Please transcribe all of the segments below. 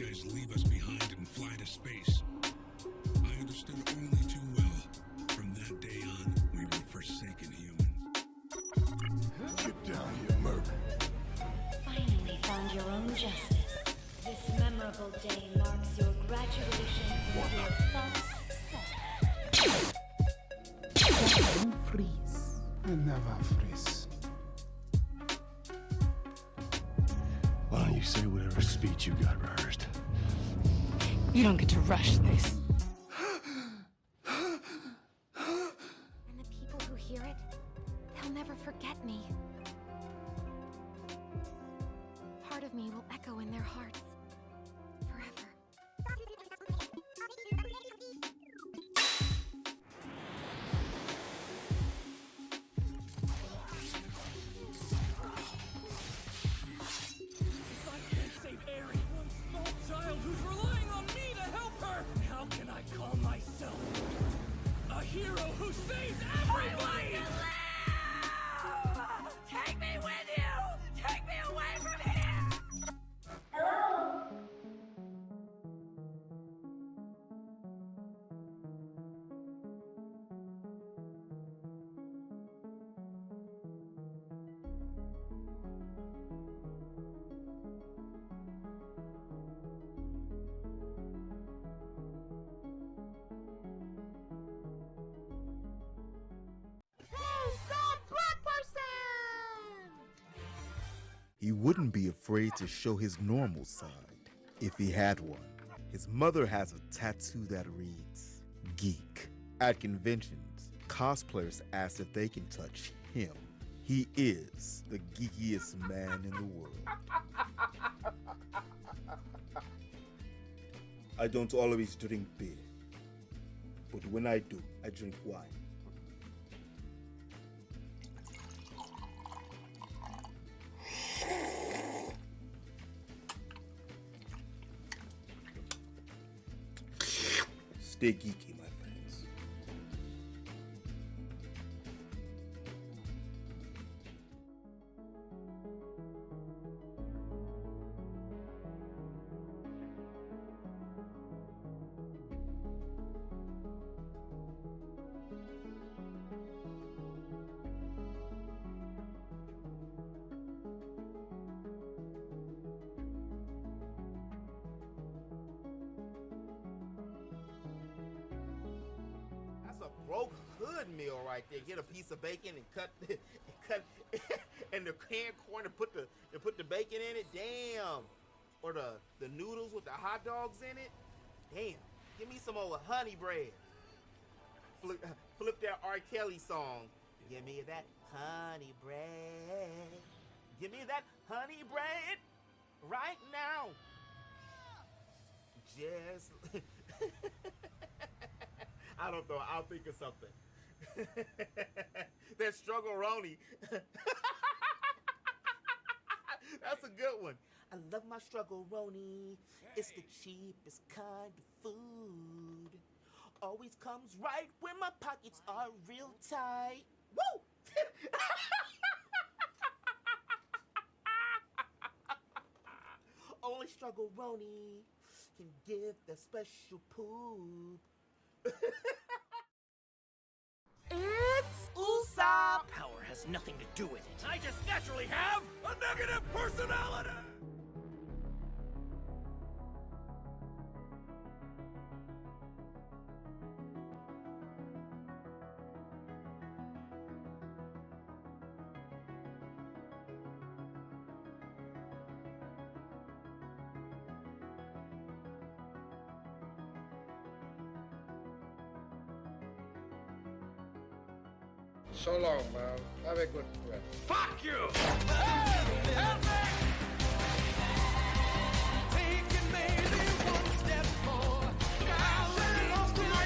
guys leave us behind and fly to space. I understood only too well. From that day on, we were forsaken humans. Get down here, Merc. Finally found your own justice. This memorable day marks your graduation with your false self. Don't freeze. I never freeze. Why don't you say whatever speech you got rehearsed? You don't get to rush this. And the people who hear it, they'll never forget me. Part of me will echo in their hearts forever. If I can't save Aerie, one small child who's relying on me to help her, how can I call myself a hero who saves everybody? Take me with you! Take me away from here! He wouldn't be afraid to show his normal side if he had one. His mother has a tattoo that reads, Geek. At conventions, cosplayers ask if they can touch him. He is the geekiest man in the world. I don't always drink beer, but when I do, I drink wine. Stay geeky, my friends. That's a broke hood meal right there. Get a piece of bacon and cut in the can corn and put the bacon in it. Damn. Or the noodles with the hot dogs in it. Damn. Give me some old honey bread. Flip that R. Kelly song. Give me that honey bread. Give me that honey bread right now. Just I don't know. I'll think of something. That struggle-roni. That's a good one. I love my struggle-roni. It's the cheapest kind of food. Always comes right when my pockets are real tight. Woo! Only struggle-roni can give that special poop. It's Usopp! Power has nothing to do with it. I just naturally have a negative personality! So long, man. Have a good trip. Fuck you! Help me! Taking maybe one step more. Now off to my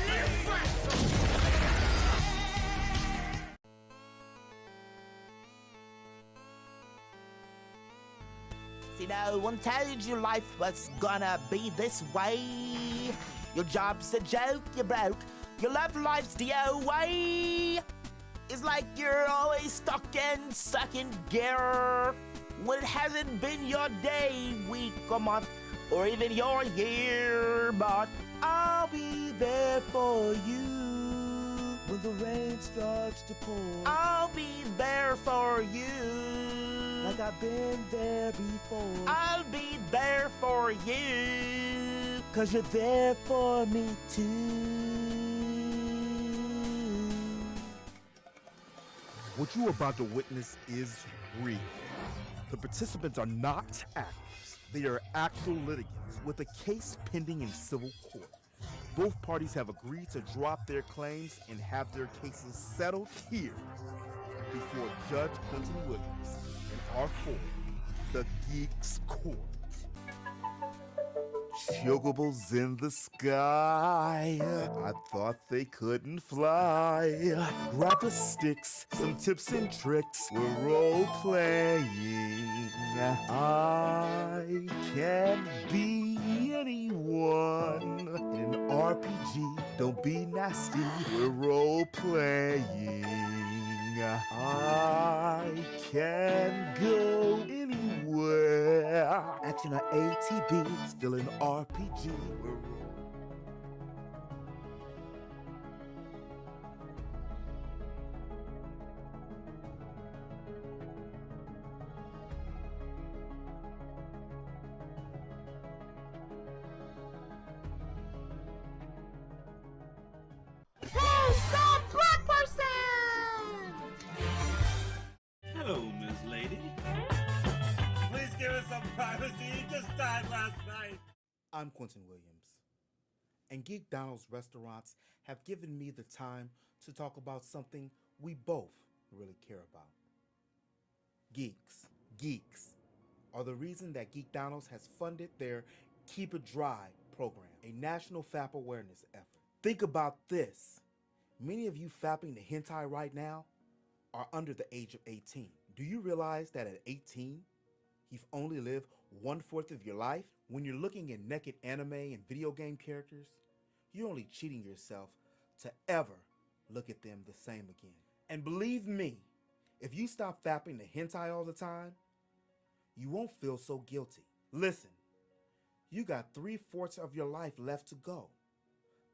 See, no one told you life was gonna be this way. Your job's a joke, you're broke. Your love life's the way. It's like you're always stuck in second gear. When it hasn't been your day, week, or month, or even your year, but I'll be there for you when the rain starts to pour. I'll be there for you like I've been there before. I'll be there for you 'cause you're there for me too. What you are about to witness is real. The participants are not actors. They are actual litigants with a case pending in civil court. Both parties have agreed to drop their claims and have their cases settled here before Judge Quentin Williams in R4, the Geek's Court. Chocobos in the sky, I thought they couldn't fly. Grab the sticks, some tips and tricks, we're role-playing. I can be anyone in an RPG. Don't be nasty, we're role-playing. I can go anywhere. Action or ATB, still an RPG. Hello, Miss Lady. Please give us some privacy. He just died last night. I'm Quentin Williams, and Geek Donald's restaurants have given me the time to talk about something we both really care about. Geeks are the reason that Geek Donald's has funded their Keep It Dry program, a national FAP awareness effort. Think about this. Many of you fapping the hentai right now are under the age of 18. Do you realize that at 18, you've only lived 1/4 of your life? When you're looking at naked anime and video game characters, you're only cheating yourself to ever look at them the same again. And believe me, if you stop fapping the hentai all the time, you won't feel so guilty. Listen, you got 3/4 of your life left to go.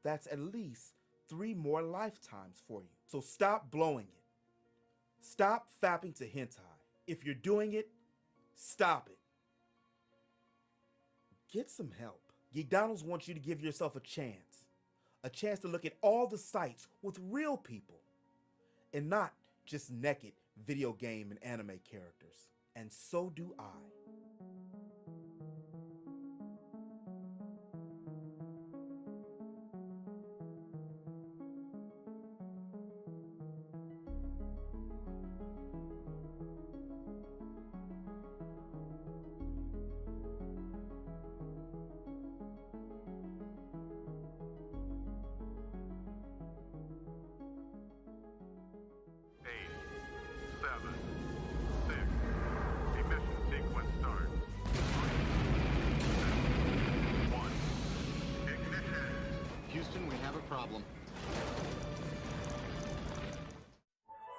That's at least 3 more lifetimes for you. So stop blowing it. Stop fapping to hentai. If you're doing it, stop it. Get some help. Geek Donald's wants you to give yourself a chance to look at all the sites with real people and not just naked video game and anime characters. And so do I. Houston, we have a problem.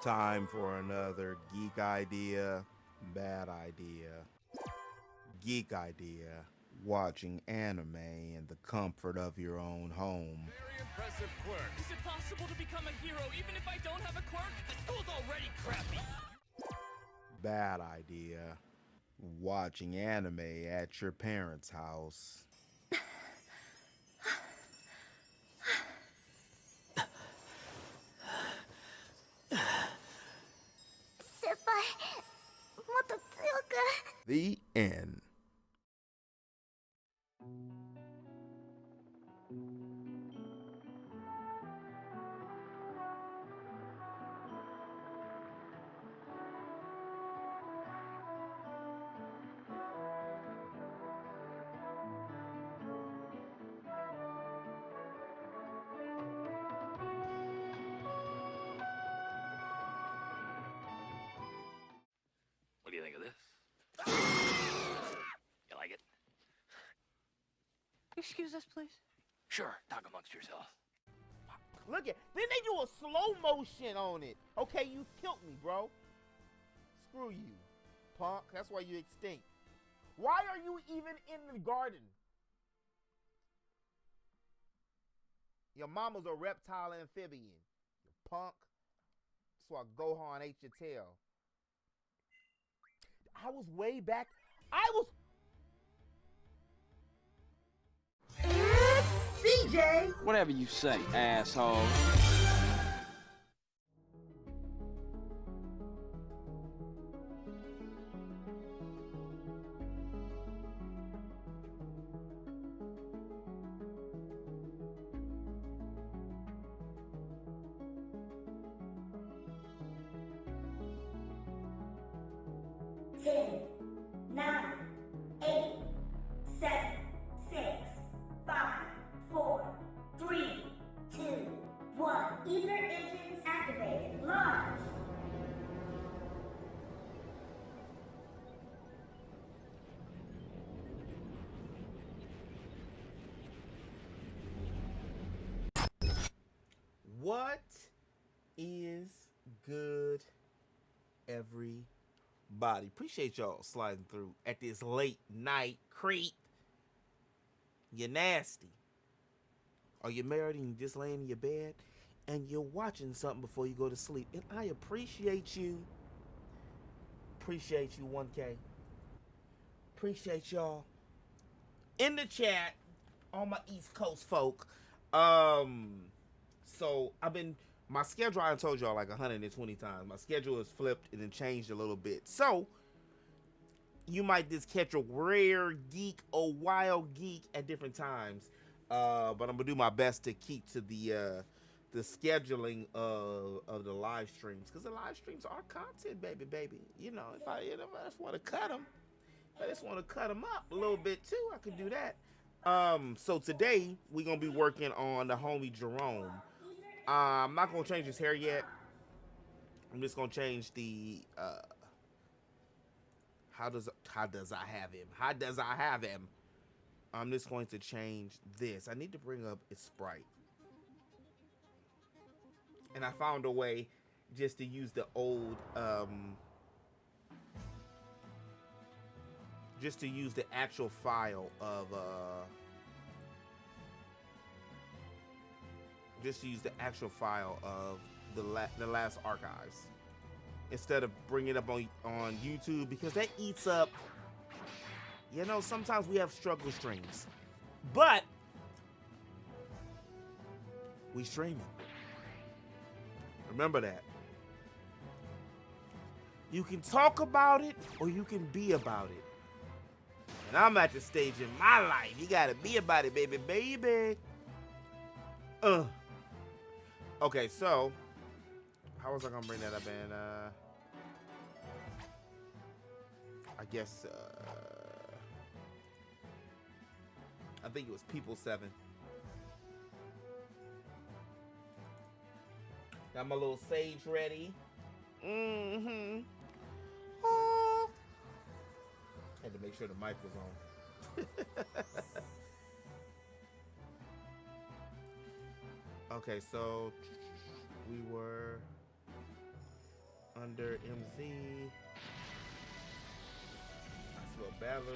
Time for another geek idea, bad idea. Geek idea, watching anime in the comfort of your own home. Very impressive quirk. Is it possible to become a hero even if I don't have a quirk? The school's already crappy. Bad idea, watching anime at your parents' house. The end. What do you think of this? You like it? Excuse us, please. Sure, talk amongst yourselves. Look at, then they do a slow motion on it. Okay, you killed me, bro. Screw you, punk. That's why you extinct. Why are you even in the garden? Your mama's a reptile amphibian. You punk. That's why Gohan ate your tail. I was way back. I was. CJ! Whatever you say, asshole. Ten, 9, 8, 7, 6, 5, 4, 3, 2, 1. Ether engines activated. Launch. What is good, everybody? Appreciate y'all sliding through at this late night creep. You're nasty. Or you're married and you just laying in your bed and you're watching something before you go to sleep. And I appreciate you. Appreciate you, 1K. Appreciate y'all. In the chat, all my East Coast folk. So my schedule, I told y'all like 120 times. My schedule is flipped and then changed a little bit. So you might just catch a rare geek or wild geek at different times. But I'm gonna do my best to keep to the scheduling of the live streams, because the live streams are content, baby. You know, if I just want to cut them, I just want to cut them up a little bit too, I can do that. So today we're gonna be working on the homie Jerome. I'm not gonna change his hair yet. I'm just gonna change the how does I have him? I'm just going to change this. I need to bring up his sprite. And I found a way just to use the old just to use the actual file of the last archives, instead of bringing it up on YouTube, because that eats up, you know, sometimes we have struggle streams, but we streaming. Remember that. You can talk about it or you can be about it. And I'm at the stage in my life, you gotta be about it, baby. Okay, so how was I gonna bring that up in I guess I think it was People 7. Got my little sage ready. Had to make sure the mic was on. Okay, so we were under MZ. That's what Battlers on.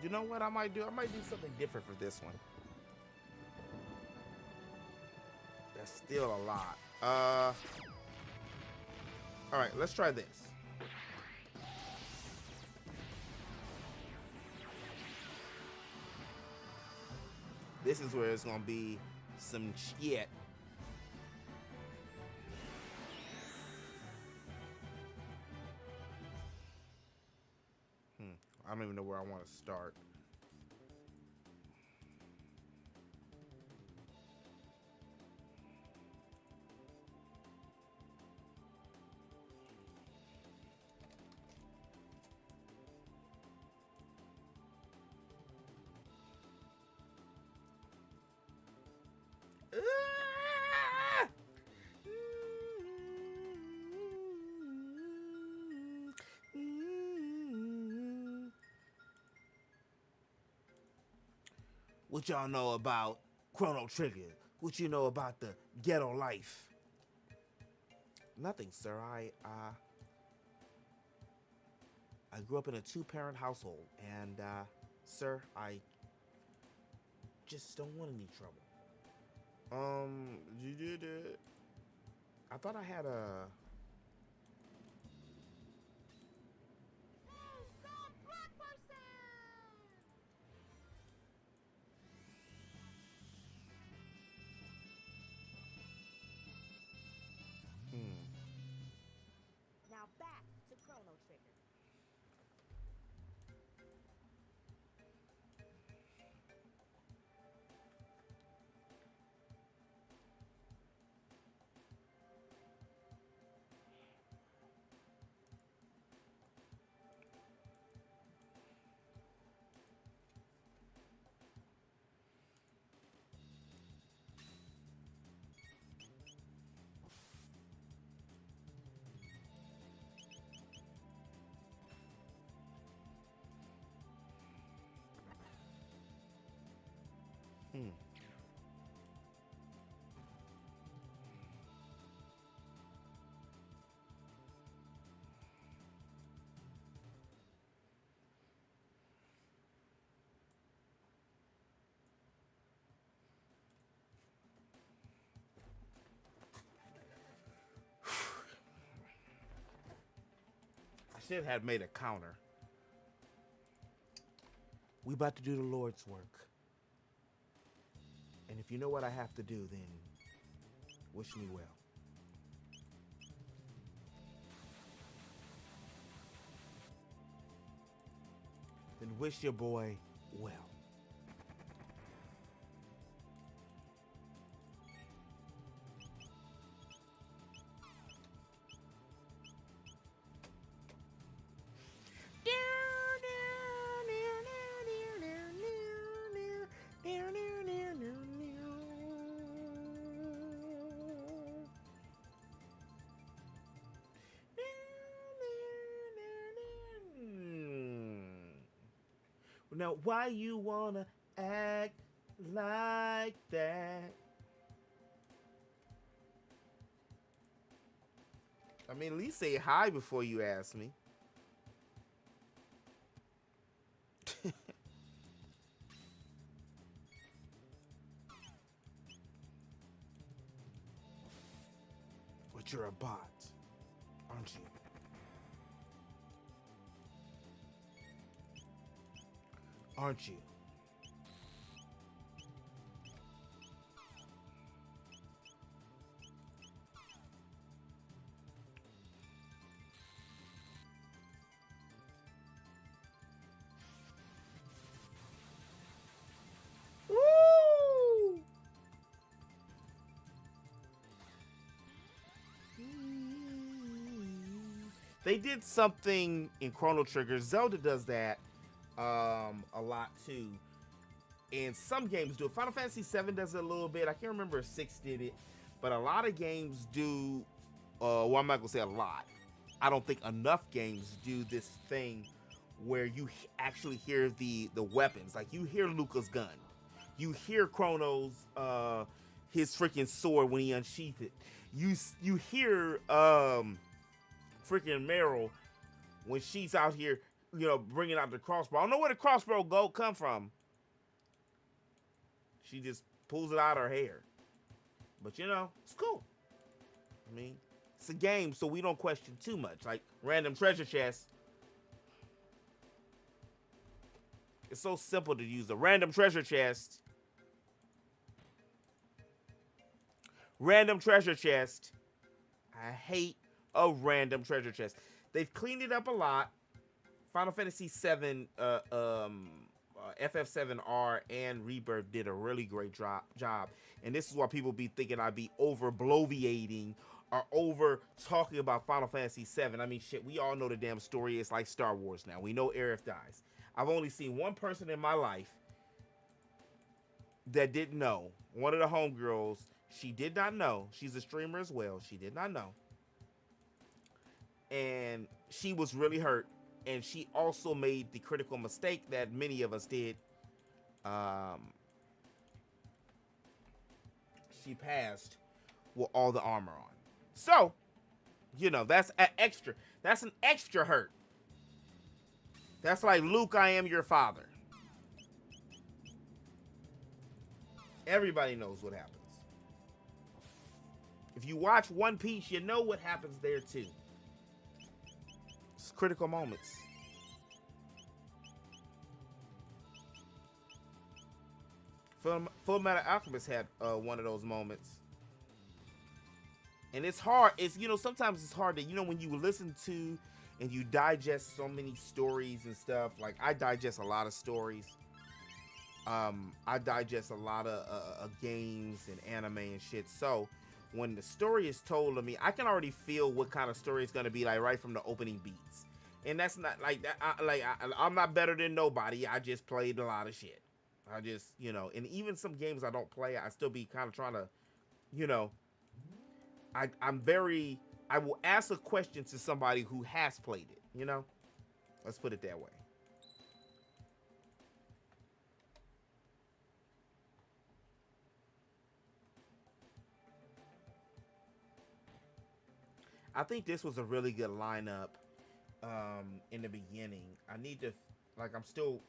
You know what I might do? I might do something different for this one. That's still a lot. All right, let's try this. This is where it's gonna be some shit. I don't even know where I want to start. What y'all know about Chrono Trigger? What you know about the ghetto life? Nothing, sir. I grew up in a two-parent household, and sir, I just don't want any trouble. You did it. I thought I had a. Now back to Chrono Trigger. I should have made a counter. We about to do the Lord's work. And if you know what I have to do, then wish me well. Then wish your boy well. Now, why you wanna act like that? I mean, at least say hi before you ask me. But you're a bot, aren't you? Aren't you? Woo! They did something in Chrono Trigger. Zelda does that a lot too, and some games do it. Final Fantasy VII does it a little bit. I can't remember if 6 did it, but a lot of games do. Well, I'm not gonna say a lot. I don't think enough games do this thing where you actually hear the weapons. Like you hear Luca's gun, you hear Chrono's his freaking sword when he unsheathed it. You hear freaking Meryl when she's out here, you know, bringing out the crossbow. I don't know where the crossbow come from. She just pulls it out of her hair. But, you know, it's cool. I mean, it's a game, so we don't question too much. Like, random treasure chest. It's so simple to use a random treasure chest. Random treasure chest. I hate a random treasure chest. They've cleaned it up a lot. Final Fantasy VII, FF7R, and Rebirth did a really great job. And this is why people be thinking I'd be over bloviating or over talking about Final Fantasy VII. I mean, shit, we all know the damn story. It's like Star Wars now. We know Aerith dies. I've only seen one person in my life that didn't know. One of the homegirls, she did not know. She's a streamer as well. She did not know. And she was really hurt. And she also made the critical mistake that many of us did. She passed with all the armor on. So, You know, that's an extra. That's an extra hurt. That's like, Luke, I am your father. Everybody knows what happens. If you watch One Piece, you know what happens there too. It's critical moments. Full Metal Alchemist had one of those moments. And it's hard. It's, you know, sometimes it's hard to, you know, when you listen to and you digest so many stories and stuff. Like, I digest a lot of stories. I digest a lot of games and anime and shit. So when the story is told to me, I can already feel what kind of story it's gonna be like right from the opening beats. And that's not like that. I'm not better than nobody. I just played a lot of shit. I just, you know, and even some games I don't play, I still be kind of trying to, you know, I will ask a question to somebody who has played it, you know? Let's put it that way. I think this was a really good lineup in the beginning. I need to, like, I'm still,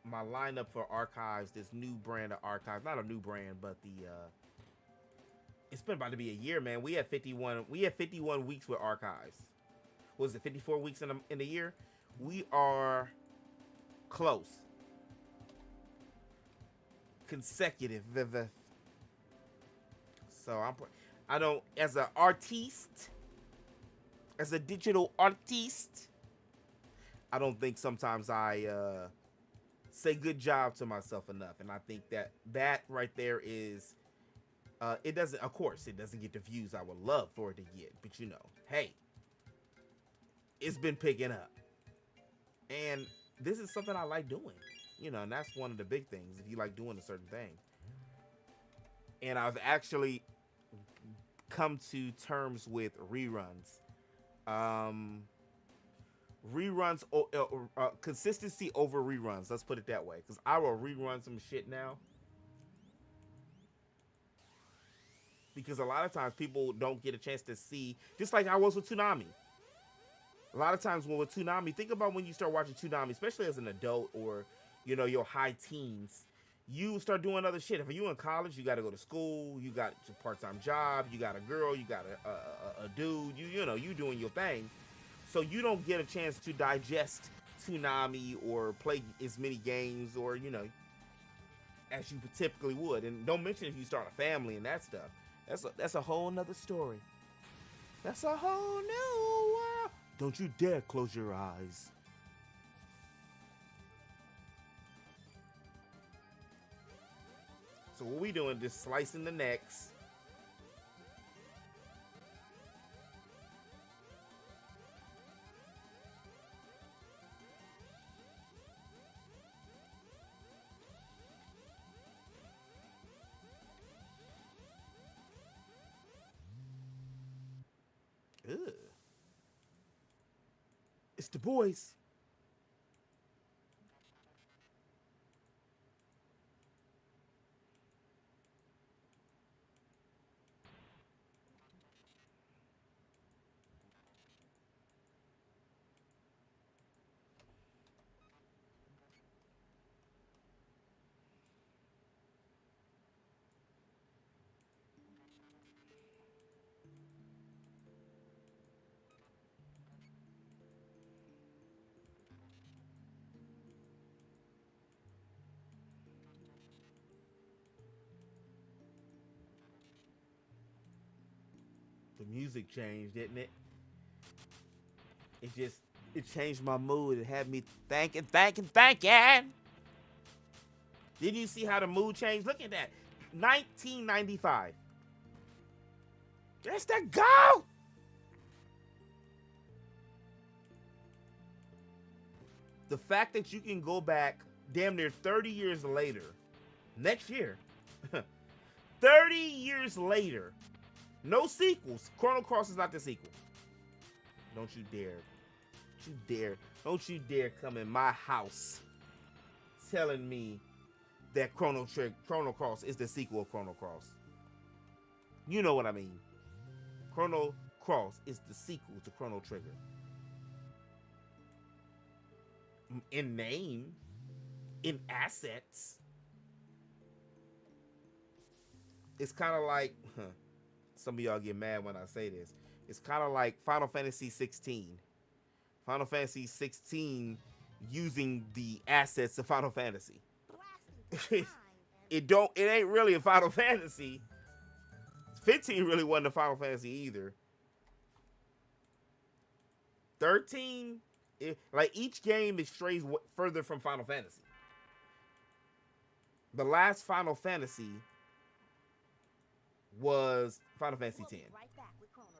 my lineup for Archives, this new brand of Archives, not a new brand, but the, it's been about to be a year, man. We had 51 weeks with Archives. What was it, 54 weeks in a year? We are close. Consecutive. So I don't, as an artiste, as a digital artiste, I don't think sometimes I say good job to myself enough. And I think that right there is, it doesn't, of course, it doesn't get the views I would love for it to get. But, you know, hey, it's been picking up. And this is something I like doing. You know, and that's one of the big things, if you like doing a certain thing. And I've actually come to terms with reruns. Reruns, consistency over reruns. Let's put it that way. Because I will rerun some shit now. Because a lot of times people don't get a chance to see, just like I was with Toonami. A lot of times when with Toonami, think about when you start watching Toonami, especially as an adult or, you know, your high teens, you start doing other shit. If you're in college, you got to go to school, you got your part-time job, you got a girl, you got a dude, you know, you doing your thing. So you don't get a chance to digest Toonami or play as many games or, you know, as you typically would. And don't mention if you start a family and that stuff. That's a whole nother story. That's a whole new world. Don't you dare close your eyes. So what we doing, just slicing the necks. Ugh. It's the boys. The music changed, didn't it? It changed my mood. It had me thinking. Didn't you see how the mood changed? Look at that. 1995. There's the go! The fact that you can go back damn near 30 years later, next year, 30 years later, no sequels. Chrono Cross is not the sequel. Don't you dare. Don't you dare come in my house telling me that Chrono Cross is the sequel of Chrono Cross. You know what I mean. Chrono Cross is the sequel to Chrono Trigger. In name, in assets. It's kind of like, some of y'all get mad when I say this. It's kind of like Final Fantasy 16. Final Fantasy 16 using the assets of Final Fantasy. It ain't really a Final Fantasy. 15 really wasn't a Final Fantasy either. 13, like each game is strays further from Final Fantasy. The last Final Fantasy was Final Fantasy 10.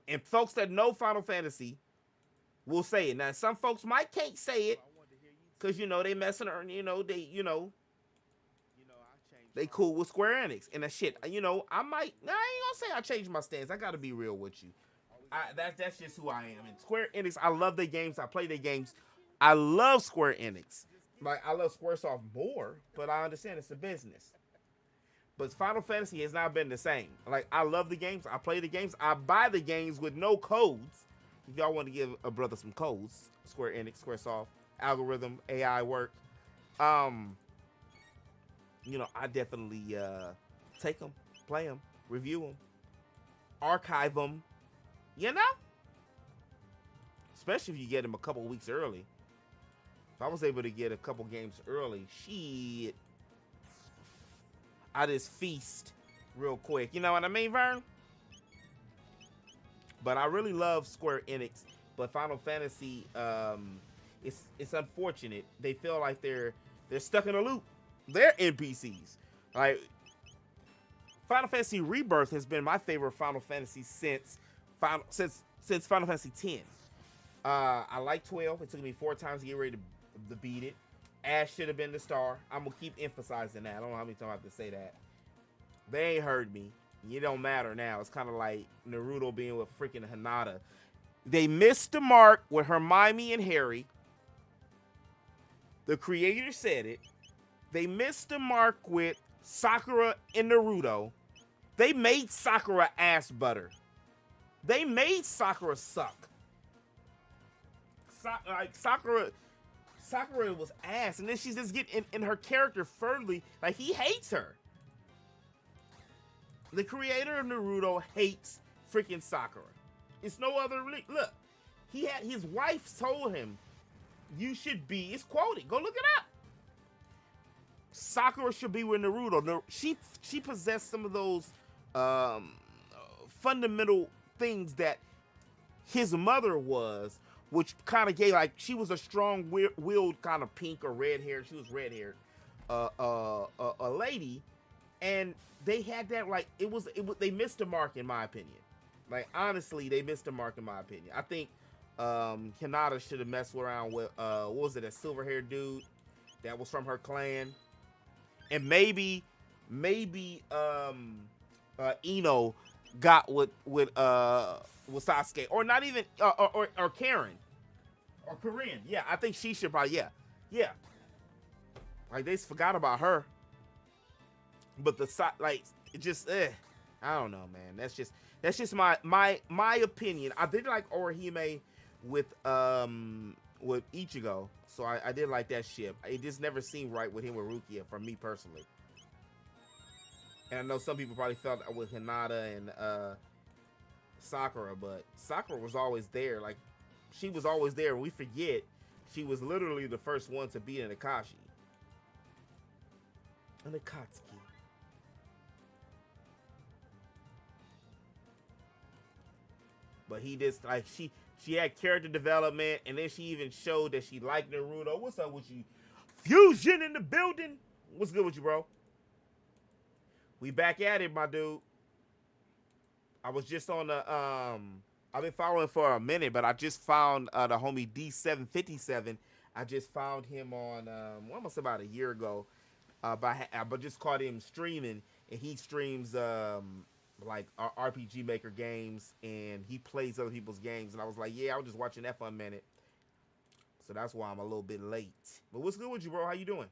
And folks that know Final Fantasy will say it. Now, some folks can't say it because, they messing around, they cool with Square Enix. And that shit, I ain't gonna say I changed my stance. I gotta be real with you. That's just who I am. And Square Enix, I love their games. I play their games. I love Square Enix. Like, I love Squaresoft more, but I understand it's a business. But Final Fantasy has not been the same. Like, I love the games. I play the games. I buy the games with no codes. If y'all want to give a brother some codes, Square Enix, Squaresoft, algorithm, AI work. I definitely take them, play them, review them, archive them, especially if you get them a couple weeks early. If I was able to get a couple games early, shit, I just feast real quick. You know what I mean, Vern? But I really love Square Enix. But Final Fantasy, it's unfortunate. They feel like they're stuck in a loop. They're NPCs. Like, Final Fantasy Rebirth has been my favorite Final Fantasy since Final Fantasy 10. I like 12. It took me 4 times to get ready to beat it. Ash should have been the star. I'm gonna keep emphasizing that. I don't know how many times I have to say that. They ain't heard me. It don't matter now. It's kind of like Naruto being with freaking Hinata. They missed the mark with Hermione and Harry. The creator said it. They missed the mark with Sakura and Naruto. They made Sakura ass butter. They made Sakura suck. Sakura was ass, and then she's just getting in her character furtherly. Like, he hates her. The creator of Naruto hates freaking Sakura. It's no other look. His wife told him, "You should be." It's quoted. Go look it up. Sakura should be with Naruto. She possessed some of those fundamental things that his mother was, which kind of gave, like, she was a strong-willed kind of pink or red-haired. She was red-haired, a lady, and they had that, like, it was they missed the mark in my opinion. Like, honestly, they missed the mark in my opinion. I think Hinata should have messed around with what was it, a silver-haired dude that was from her clan, and maybe Ino got with Sasuke, or not even or Karen or Corinne. Yeah, I think she should probably yeah. Like, they forgot about her. But it just I don't know, man. That's just my opinion. I did like Orihime with Ichigo, so I did like that ship. It just never seemed right with him with Rukia for me personally. And I know some people probably felt that with Hinata and Sakura, but Sakura was always there. Like, she was always there. We forget she was literally the first one to beat an Akashi. An Akatsuki. But he just, like, she had character development, and then she even showed that she liked Naruto. What's up with you? Fusion in the building. What's good with you, bro? We back at it, my dude. I was just on the I've been following for a minute, but I just found the homie D757. I just found him on almost about a year ago. But just caught him streaming, and he streams like RPG Maker games, and he plays other people's games. And I was like, yeah, I was just watching that for a minute. So that's why I'm a little bit late. But what's good with you, bro? How you doing?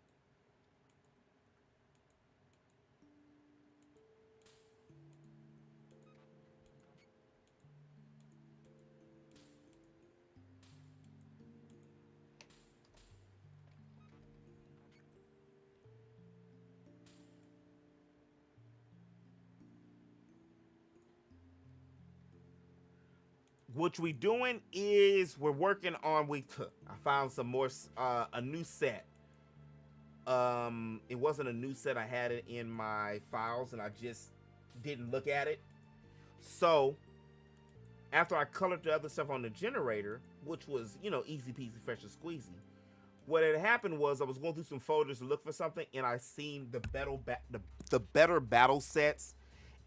what we doing is we're working on. I found some more a new set. It wasn't a new set. I had it in my files and I just didn't look at it. So after I colored the other stuff on the generator, which was, you know, easy peasy, fresh and squeezy, what had happened was I was going through some folders to look for something, and I seen the better battle sets,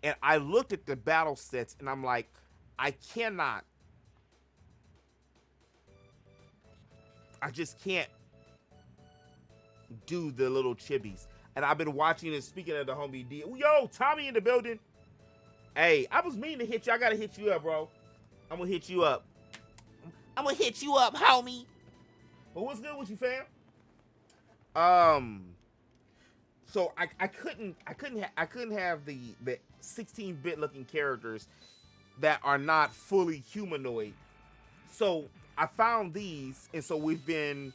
and I looked at the battle sets, and I'm like, I just can't do the little chibis. And I've been watching it. Speaking of the homie D, yo, Tommy in the building. Hey, I was meaning to hit you. I gotta hit you up, bro. I'm gonna hit you up. I'm gonna hit you up, homie. But what's good with you, fam? So I couldn't have the 16-bit looking characters that are not fully humanoid. So I found these, and so we've been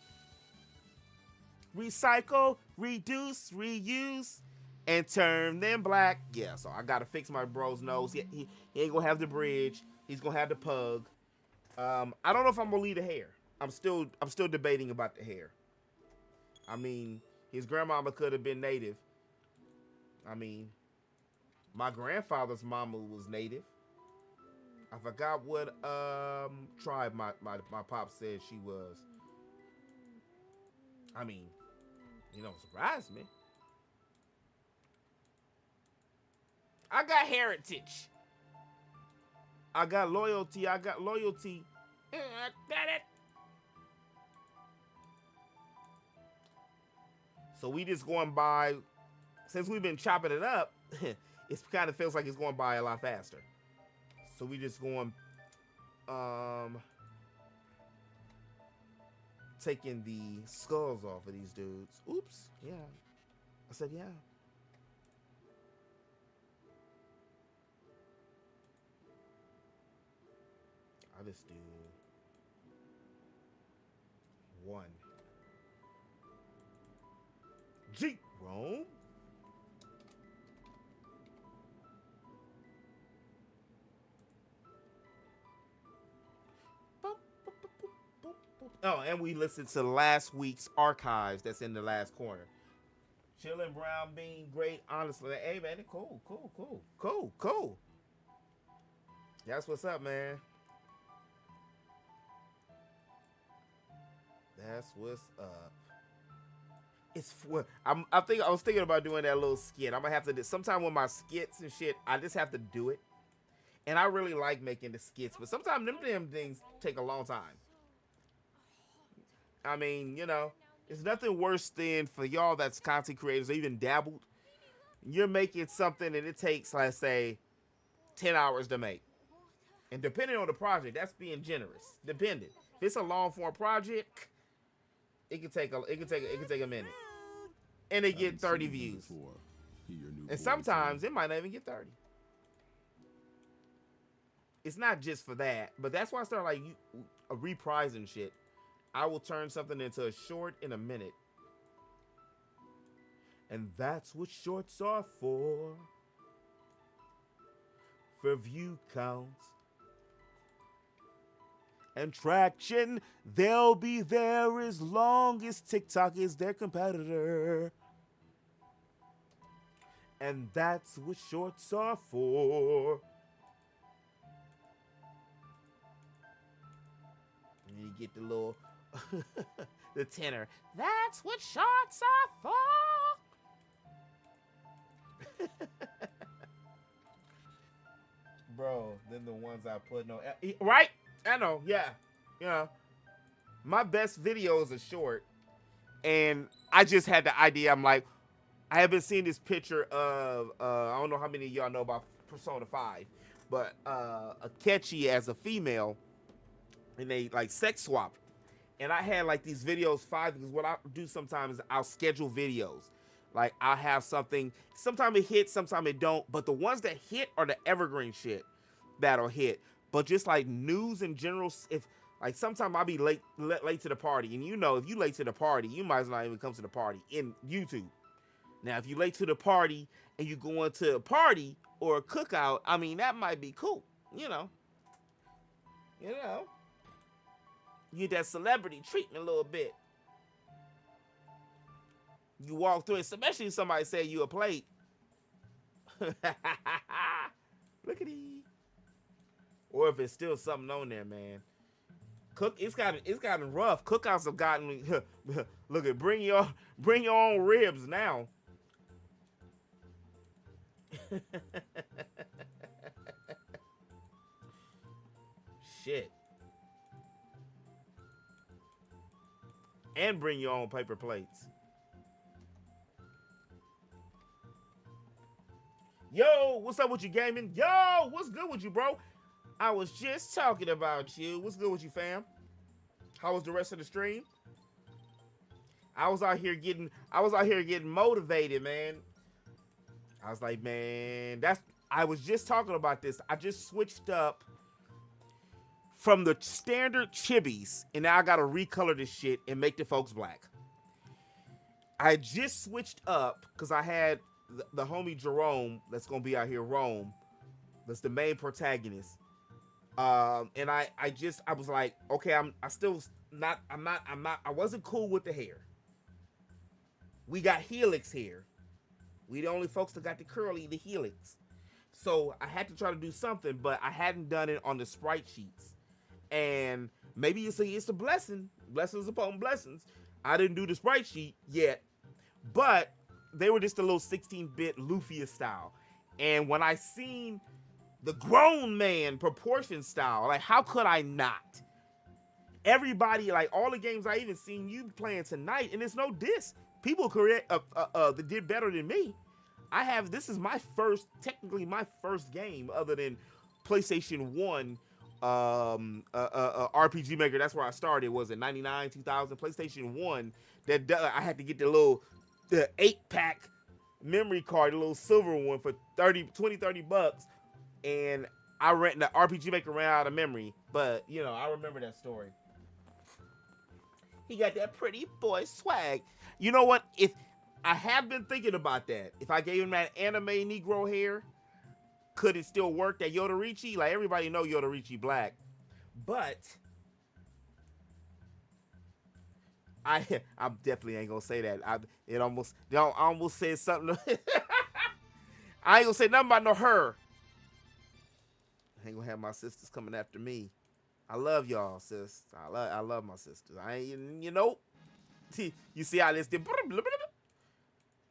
recycle, reduce, reuse, and turn them black. Yeah, so I gotta fix my bro's nose. He ain't gonna have the bridge. He's gonna have the pug. I don't know if I'm gonna leave the hair. I'm still debating about the hair. I mean, his grandmama could have been native. I mean, my grandfather's mama was native. I forgot what tribe my pop said she was. I mean, you don't surprise me. I got heritage. I got loyalty. Got it. So we just going by, since we've been chopping it up, it kind of feels like it's going by a lot faster. So we just going, taking the skulls off of these dudes. Oops, yeah. I said yeah. I'll just do one. Geek, Rome. Oh, and we listened to last week's archives that's in the last corner. Chillin' brown bean, great, honestly. Hey, man, cool. That's what's up, man. That's what's up. It's for I was thinking about doing that little skit. I'm gonna have to do sometime with my skits and shit. I just have to do it, and I really like making the skits, but sometimes them damn things take a long time. I mean, you know, it's nothing worse than for y'all that's content creators or even dabbled. You're making something and it takes, let's say, 10 hours to make, and depending on the project, that's being generous. Depending, if it's a long form project, it can take a minute. And they get 30 views. And sometimes it might not even get 30. It's not just for that, but that's why I started like reprising shit. I will turn something into a short in a minute. And that's what shorts are for. For view counts. And traction, they'll be there as long as TikTok is their competitor. And that's what shorts are for. And you get the little, the tenor. That's what shorts are for. Bro, then the ones I put no, right? I know, yeah. You know, my best videos are short, and I just had the idea. I'm like, I have been seeing this picture of, I don't know how many of y'all know about Persona 5, but Akechi as a female, and they like sex swap. And I had like these videos because what I do sometimes is I'll schedule videos. Like I'll have something, sometimes it hits, sometimes it don't, but the ones that hit are the evergreen shit that'll hit. But just like news in general, if like sometimes I'll be late to the party, and you know, if you late to the party, you might as well not even come to the party in YouTube. Now, if you late to the party and you going to a party or a cookout, I mean, that might be cool, you know. You know, you get that celebrity treatment a little bit. You walk through it, especially if somebody say you a plate. Look at it. Or if it's still something on there, man. It's gotten rough. Cookouts have gotten look at bring your own ribs now. Shit. And bring your own paper plates. Yo, what's up with you, gaming? Yo, what's good with you, bro? I was just talking about you. What's good with you, fam? How was the rest of the stream? I was out here getting motivated, man. I was like, man, I was just talking about this. I just switched up from the standard chibis, and now I gotta recolor this shit and make the folks black. I just switched up because I had the homie Jerome that's gonna be out here, Rome, that's the main protagonist. And I was like, okay, I wasn't cool with the hair. We got helix hair. We the only folks that got the helix. So I had to try to do something, but I hadn't done it on the sprite sheets. And maybe it's a blessing. Blessings upon blessings. I didn't do the sprite sheet yet, but they were just a little 16-bit Lufia style. And when I seen the grown man proportion style, like, how could I not? Everybody, like, all the games I even seen you playing tonight, and it's no diss. People that did better than me. This is technically my first game other than PlayStation 1 RPG Maker. That's where I started. Was it 99, 2000? PlayStation 1. I had to get the 8-pack memory card, the little silver one for 30 bucks. And I rent the RPG Maker ran out of memory. But, you know, I remember that story. He got that pretty boy swag. You know what? If I have been thinking about that. If I gave him that anime Negro hair, could it still work? That Yodorichi? Like, everybody know Yodorichi black. But I definitely ain't gonna say that. I almost said something. I ain't gonna say nothing about no her. I ain't gonna have my sisters coming after me. I love y'all, sis. I love my sisters. I ain't, you know. You see how this did?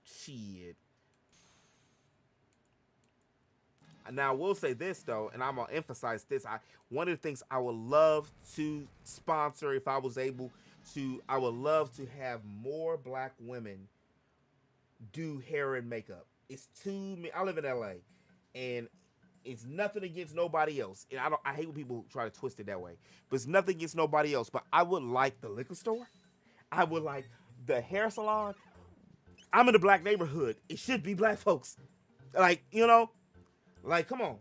Shit. Now I will say this though, and I'm gonna emphasize this. One of the things I would love to sponsor, if I was able to, I would love to have more black women do hair and makeup. It's too many. I live in LA, and it's nothing against nobody else. And I hate when people try to twist it that way. But it's nothing against nobody else. But I would like the liquor store. I would like the hair salon. I'm in a black neighborhood. It should be black folks. Like, you know, like, come on.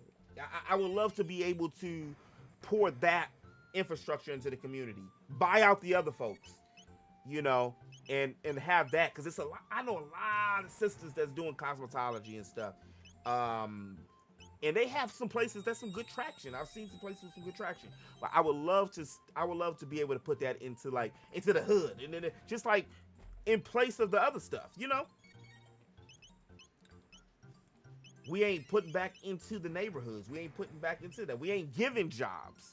I would love to be able to pour that infrastructure into the community. Buy out the other folks, you know, and have that. Because it's a lot. I know a lot of sisters that's doing cosmetology and stuff. And they have some places that's some good traction. I've seen some places with some good traction. But I would love to be able to put that into the hood, and then just like in place of the other stuff, you know. We ain't putting back into the neighborhoods. We ain't putting back into that. We ain't giving jobs.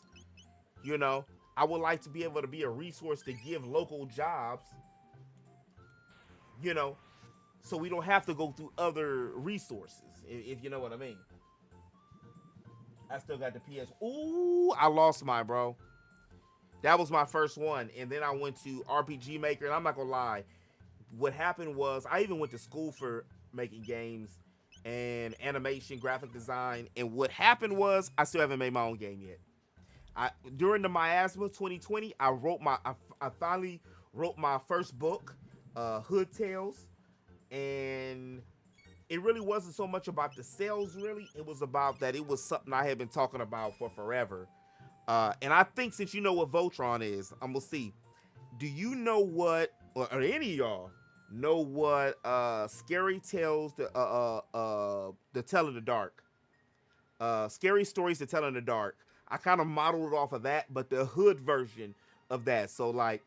You know, I would like to be able to be a resource to give local jobs. You know, so we don't have to go through other resources, if you know what I mean. I still got the PS. Ooh, I lost mine, bro. That was my first one. And then I went to RPG Maker. And I'm not going to lie. What happened was I even went to school for making games and animation, graphic design. And what happened was I still haven't made my own game yet. During the miasma 2020, I finally wrote my first book, Hood Tales. And it really wasn't so much about the sales, really. It was about that it was something I had been talking about for forever. And I think since you know what Voltron is, I'm going to see. Do you know what, or any of y'all, know what Scary Tales, the Tell in the Dark? Scary Stories to Tell in the Dark. I kind of modeled it off of that, but the hood version of that. So like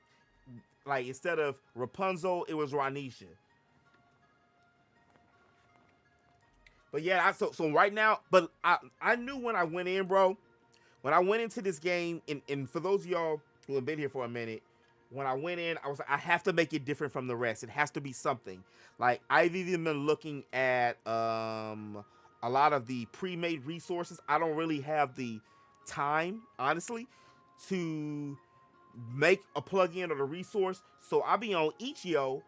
instead of Rapunzel, it was Ranisha. But yeah, so right now, but I knew when I went in, bro, when I went into this game, and for those of y'all who have been here for a minute, when I went in, I was like, I have to make it different from the rest. It has to be something. Like, I've even been looking at a lot of the pre-made resources. I don't really have the time, honestly, to make a plugin or the resource. So I'll be on Itch.io,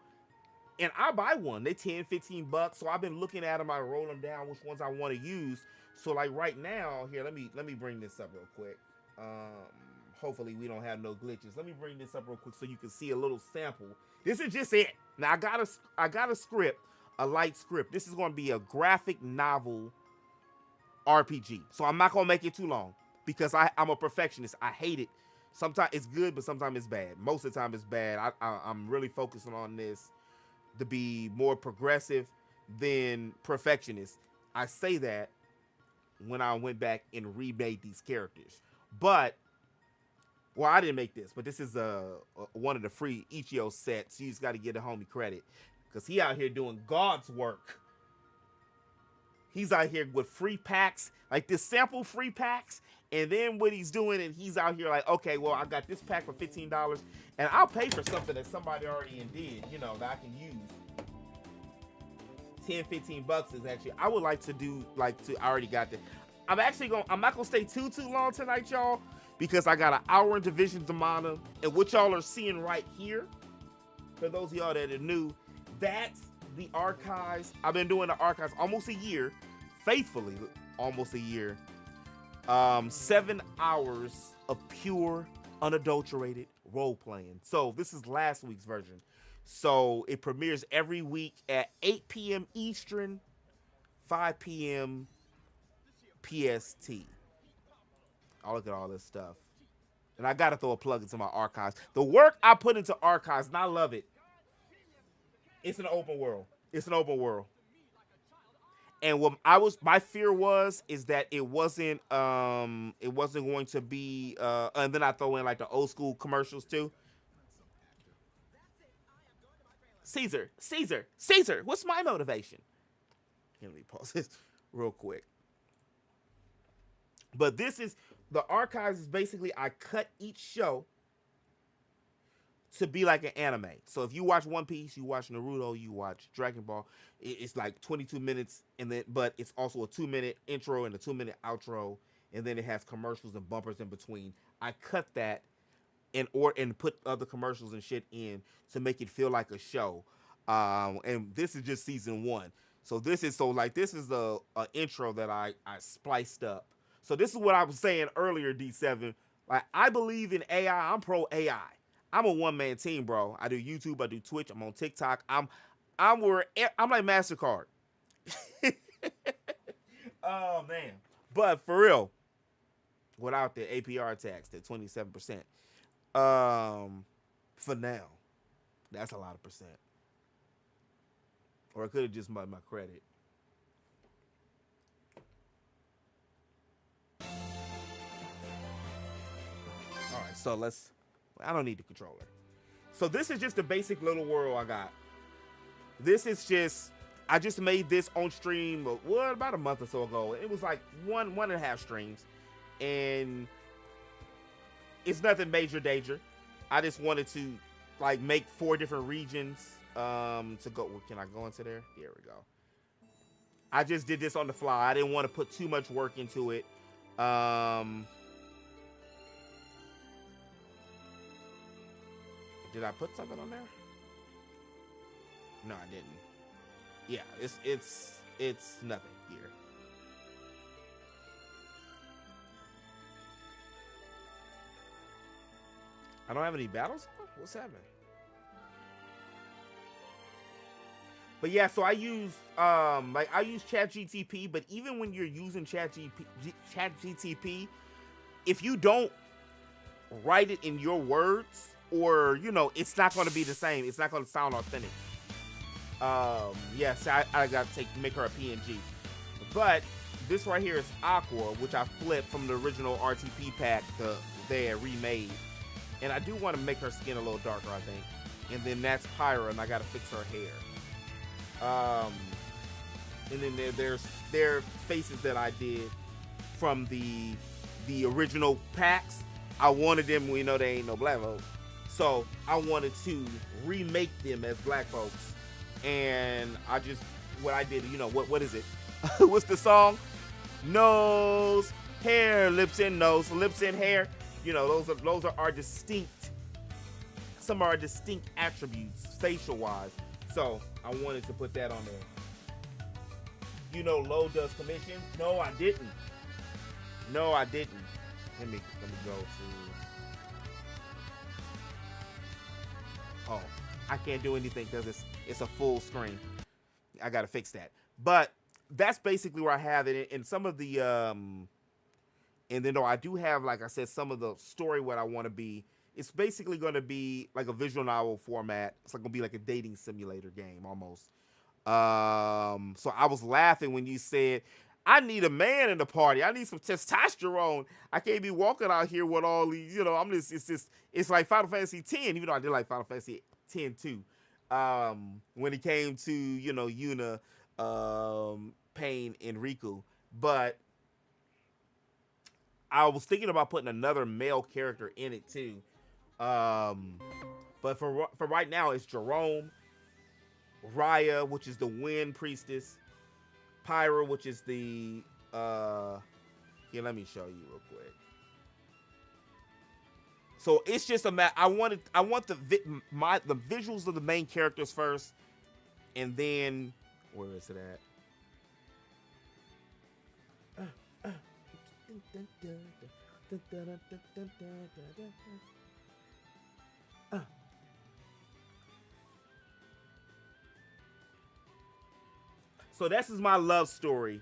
and I buy one. They 10, 15 bucks. So I've been looking at them. I roll them down, which ones I want to use. So like right now, here, let me bring this up real quick. Hopefully we don't have no glitches. Let me bring this up real quick so you can see a little sample. This is just it. Now I got a script, a light script. This is going to be a graphic novel RPG. So I'm not going to make it too long because I'm a perfectionist. I hate it. Sometimes it's good, but sometimes it's bad. Most of the time it's bad. I'm really focusing on this to be more progressive than perfectionist. I say that when I went back and remade these characters. But, well, I didn't make this, but this is one of the free Itch.io sets. You just got to get the homie credit because he out here doing God's work. He's out here with free packs, like this sample free packs. And then what he's doing, and he's out here like, okay, well, I got this pack for $15, and I'll pay for something that somebody already did, you know, that I can use. 10, 15 bucks is actually, I would like to do, I already got that. I'm not gonna stay too long tonight, y'all, because I got an hour in Division Demana, and what y'all are seeing right here, for those of y'all that are new, that's the archives. I've been doing the archives almost a year, faithfully almost a year. 7 hours of pure, unadulterated role playing. So this is last week's version. So it premieres every week at 8 p.m. Eastern, 5 p.m. PST. I'll look at all this stuff. And I got to throw a plug into my archives. The work I put into archives, and I love it. It's an open world. It's an open world. And what my fear is that it wasn't going to be, and then I throw in like the old school commercials too. Caesar, what's my motivation? Let me pause this real quick. But this is, the archives is basically, I cut each show to be like an anime. So if you watch One Piece, you watch Naruto, you watch Dragon Ball, it's like 22 minutes, but it's also a 2-minute intro and a 2-minute outro, and then it has commercials and bumpers in between. I cut that and put other commercials and shit in to make it feel like a show. And this is just season 1. So this is the intro that I spliced up. So this is what I was saying earlier, D7. Like, I believe in AI. I'm pro AI. I'm a one-man team, bro. I do YouTube, I do Twitch, I'm on TikTok. I'm like MasterCard. Oh man. But for real, without the APR tax, the 27%. For now. That's a lot of percent. Or I could have just made my credit. Alright, so I don't need the controller. So this is just the basic little world I got. This is just, I just made this on stream, about a month or so ago. It was like one and a half streams. And it's nothing major danger. I just wanted to like make 4 different regions to go. Can I go into there? There we go. I just did this on the fly. I didn't want to put too much work into it. Did I put something on there? No, I didn't. Yeah, it's nothing here. I don't have any battles? What's happening? But yeah, so I use I use ChatGTP, but even when you're using ChatGTP, if you don't write it in your words, or, you know, it's not going to be the same. It's not going to sound authentic. Yes, I got to make her a PNG. But this right here is Aqua, which I flipped from the original RTP pack they had remade. And I do want to make her skin a little darker, I think. And then that's Pyra, and I gotta fix her hair. And then there's faces that I did from the original packs. I wanted them, we know they ain't no black folks. So I wanted to remake them as black folks. And what I did, you know, what is it? What's the song? Nose, hair, lips and nose, lips and hair. You know, those are our distinct, some of our distinct attributes, facial-wise. So I wanted to put that on there. You know, Lo does commissions. No, I didn't. No, I didn't. Let me go to. Oh, I can't do anything because it's a full screen. I gotta fix that. But that's basically where I have it. And some of the and then I do have, like I said, some of the story what I want to be. It's basically going to be like a visual novel format. It's like going to be like a dating simulator game almost. So I was laughing when you said, I need a man in the party. I need some testosterone. I can't be walking out here with all these, you know, it's like Final Fantasy X, even though I did like Final Fantasy X too. When it came to, you know, Yuna, Pain, and Riku. But I was thinking about putting another male character in it too. But for right now, it's Jerome, Raya, which is the Wind Priestess, Pyra, which is the here, let me show you real quick. So it's just I want the visuals of the main characters first, and then where is it at? So this is my love story.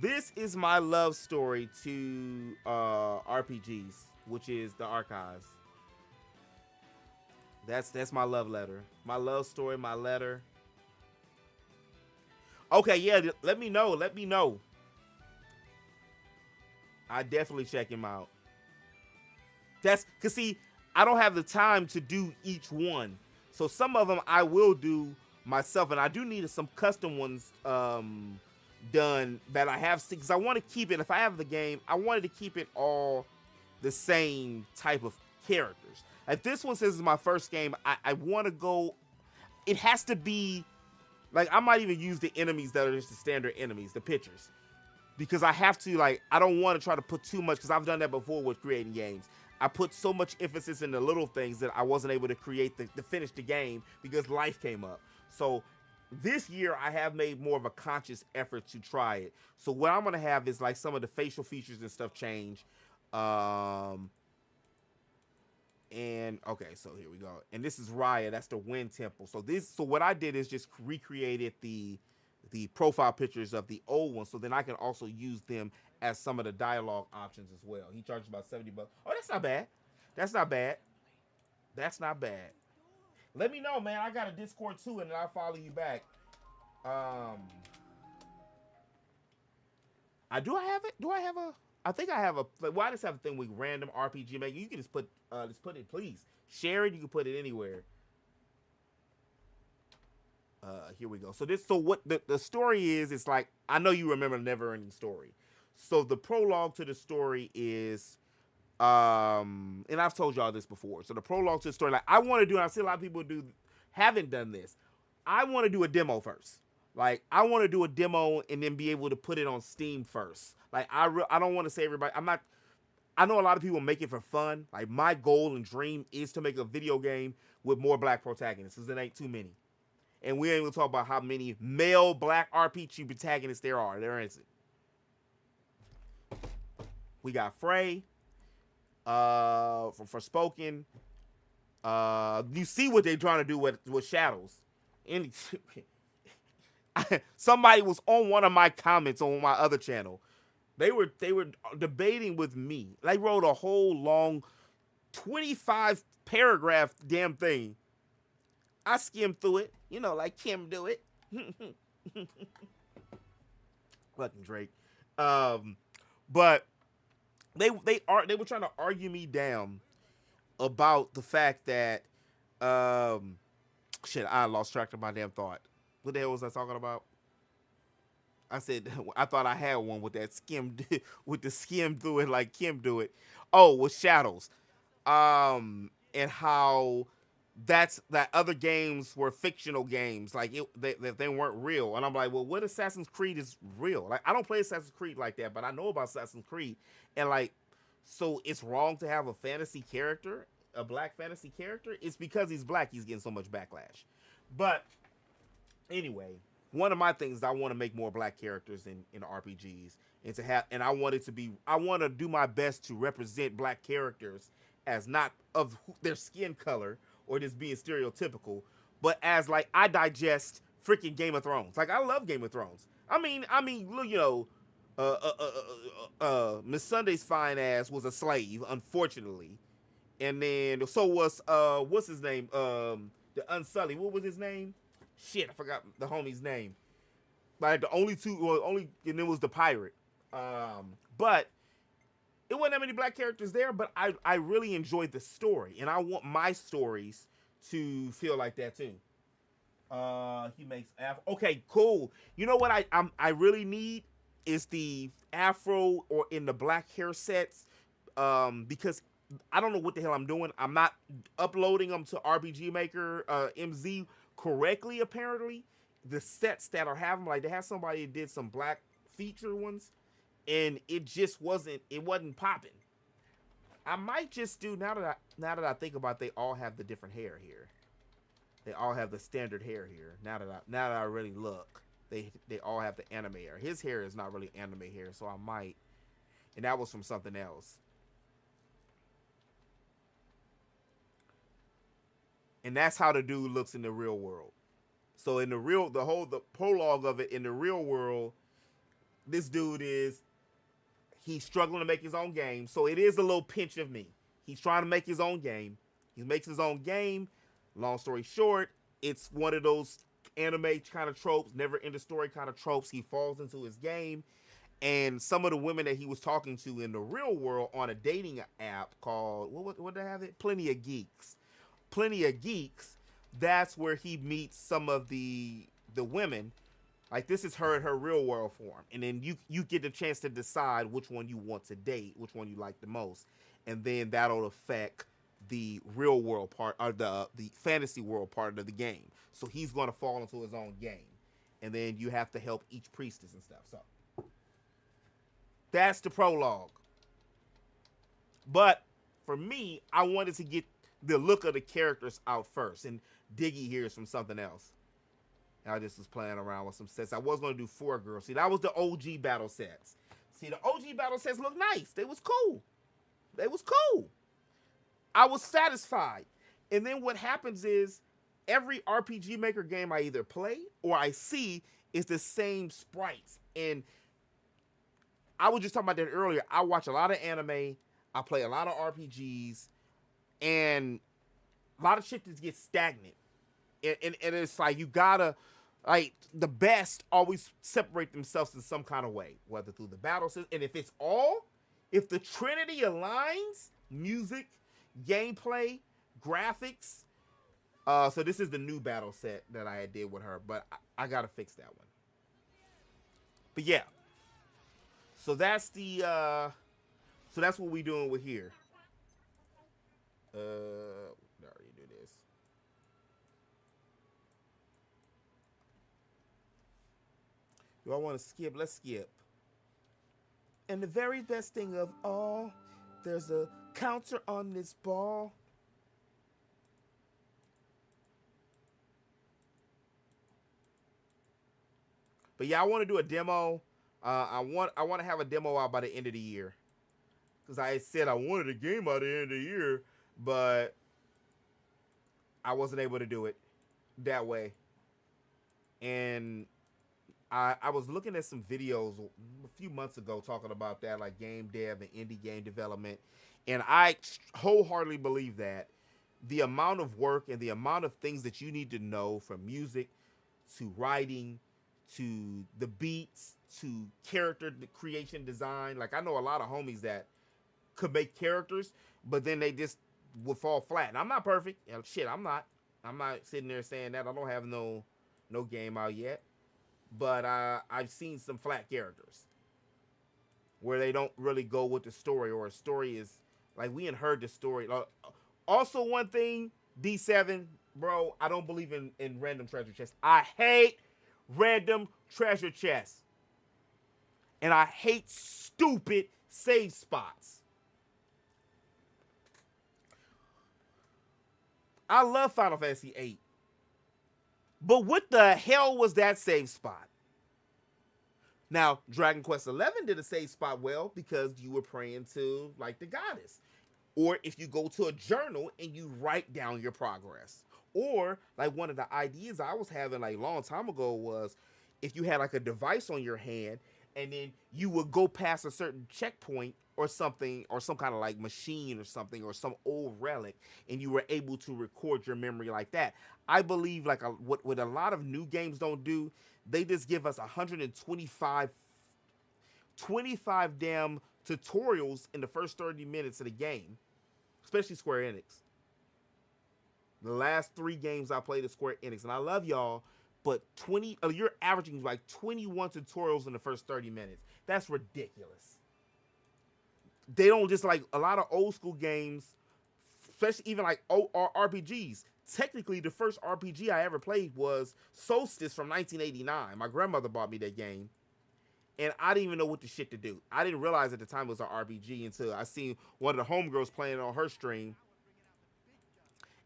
This is my love story to RPGs, which is the archives. That's my love letter. My love story, my letter. Okay, yeah, let me know. Let me know. I definitely check him out. That's because, see, I don't have the time to do each one. So some of them I will do myself, and I do need some custom ones done that I have, because I want to keep it, if I have the game, I wanted to keep it all the same type of characters. If this one says it's my first game, I want to go, it has to be, like, I might even use the enemies that are just the standard enemies, the pictures. Because I have to, like, I don't want to try to put too much, because I've done that before with creating games. I put so much emphasis in the little things that I wasn't able to create to finish the game because life came up. So this year I have made more of a conscious effort to try it. So what I'm going to have is like some of the facial features and stuff change. And okay, so here we go. And this is Raya, that's the Wind Temple. So what I did is just recreated the profile pictures of the old ones, so then I can also use them as some of the dialogue options as well. He charges about $70. Oh, that's not bad. That's not bad. That's not bad. Let me know, man. I got a Discord too, and then I'll follow you back. I think I have a. Well, I just have a thing with random RPG making. You can just put it, please. Share it. You can put it anywhere. Here we go. So what the story is, it's like, I know you remember Never Ending Story. So the prologue to the story is, and I've told y'all this before. So the prologue to the story, like, I want to do, and I see a lot of people haven't done this. I want to do a demo first. Like, I want to do a demo and then be able to put it on Steam first. Like, I don't want to say everybody, I know a lot of people make it for fun. Like, my goal and dream is to make a video game with more black protagonists, because it ain't too many. And we ain't gonna talk about how many male black RPG protagonists there are. There isn't. We got Frey, for Forspoken. You see what they're trying to do with Shadows. And somebody was on one of my comments on my other channel. They were debating with me. They wrote a whole long 25 paragraph damn thing. I skimmed through it, like Kim do it. Fucking Drake. But they were trying to argue me down about the fact that shit, I lost track of my damn thought. What the hell was I talking about? I said I thought I had one with that skim with the skim through it like Kim do it. Oh, with Shadows. And how that other games were fictional games, like they weren't real. And I'm like, well, what Assassin's Creed is real? Like, I don't play Assassin's Creed like that, but I know about Assassin's Creed. And like, so it's wrong to have a fantasy character, a black fantasy character? It's because he's black, he's getting so much backlash. But anyway, one of my things is I want to make more black characters in RPGs, and I want to do my best to represent black characters as not of their skin color or just being stereotypical, but as like I digest freaking Game of Thrones. Like, I love Game of Thrones. I mean, you know, Miss Sunday's fine ass was a slave, unfortunately, and then so was what's his name? The Unsullied. What was his name? Shit, I forgot the homie's name. Like the only and it was the pirate. But it wasn't that many black characters there, but I really enjoyed the story, and I want my stories to feel like that too. He makes afro. Okay, cool. You know what I really need is the afro or in the black hair sets, because I don't know what the hell I'm doing. I'm not uploading them to RPG Maker MZ correctly. Apparently, the sets that are having, like, they have somebody that did some black feature ones, and it just wasn't popping. I might just do now that I think about it, they all have the different hair here. They all have the standard hair here. Now that I really look, they all have the anime hair. His hair is not really anime hair, so I might. And that was from something else. And that's how the dude looks in the real world. So in the prologue of it, in the real world, this dude he's struggling to make his own game. So it is a little pinch of me. He's trying to make his own game. He makes his own game. Long story short, it's one of those anime kind of tropes, never end of story kind of tropes. He falls into his game, and some of the women that he was talking to in the real world on a dating app called, what did I have it? Plenty of Geeks. That's where he meets some of the women. Like, this is her in her real world form, and then you get the chance to decide which one you want to date, which one you like the most, and then that'll affect the real world part, or the fantasy world part of the game. So he's going to fall into his own game, and then you have to help each priestess and stuff. So that's the prologue. But for me, I wanted to get the look of the characters out first, and Diggy here is from something else. I just was playing around with some sets. I was going to do 4 girls. See, that was the OG battle sets. See, the OG battle sets look nice. They was cool. I was satisfied. And then what happens is, every RPG Maker game I either play or I see is the same sprites. And I was just talking about that earlier. I watch a lot of anime. I play a lot of RPGs. And a lot of shit just gets stagnant. And it's like, you gotta, like, the best always separate themselves in some kind of way, whether through the battle system. And if the Trinity aligns, music, gameplay, graphics. So this is the new battle set that I did with her, but I gotta fix that one. But yeah. So that's that's what we doing with here. Already do this. Do I want to skip? Let's skip. And the very best thing of all, there's a counter on this ball. But yeah, I want to do a demo. I want to have a demo out by the end of the year. Because I said I wanted a game by the end of the year, but I wasn't able to do it that way. And I was looking at some videos a few months ago talking about that, like game dev and indie game development. And I wholeheartedly believe that the amount of work and the amount of things that you need to know, from music to writing to the beats to character creation design. Like I know a lot of homies that could make characters, but then they just would fall flat. And I'm not perfect. Shit, I'm not sitting there saying that. I don't have no game out yet. But I've seen some flat characters where they don't really go with the story, or a story is like we ain't heard the story. Also, one thing, D7, bro, I don't believe in random treasure chests. I hate random treasure chests. And I hate stupid save spots. I love Final Fantasy VIII. But what the hell was that save spot? Now, Dragon Quest XI did a save spot well because you were praying to, like, the goddess. Or if you go to a journal and you write down your progress. Or, like, one of the ideas I was having, like, a long time ago was if you had, like, a device on your hand and then you would go past a certain checkpoint or something, or some kind of, like, machine or something, or some old relic, and you were able to record your memory like that. I believe, like, what a lot of new games don't do, they just give us 25 damn tutorials in the first 30 minutes of the game, especially Square Enix. The last 3 games I played at Square Enix, and I love y'all, but you're averaging like 21 tutorials in the first 30 minutes. That's ridiculous. They don't just, like, a lot of old school games, especially even like RPGs. Technically, the first RPG I ever played was Solstice from 1989. My grandmother bought me that game, and I didn't even know what the shit to do. I didn't realize at the time it was an RPG until I seen one of the homegirls playing it on her stream,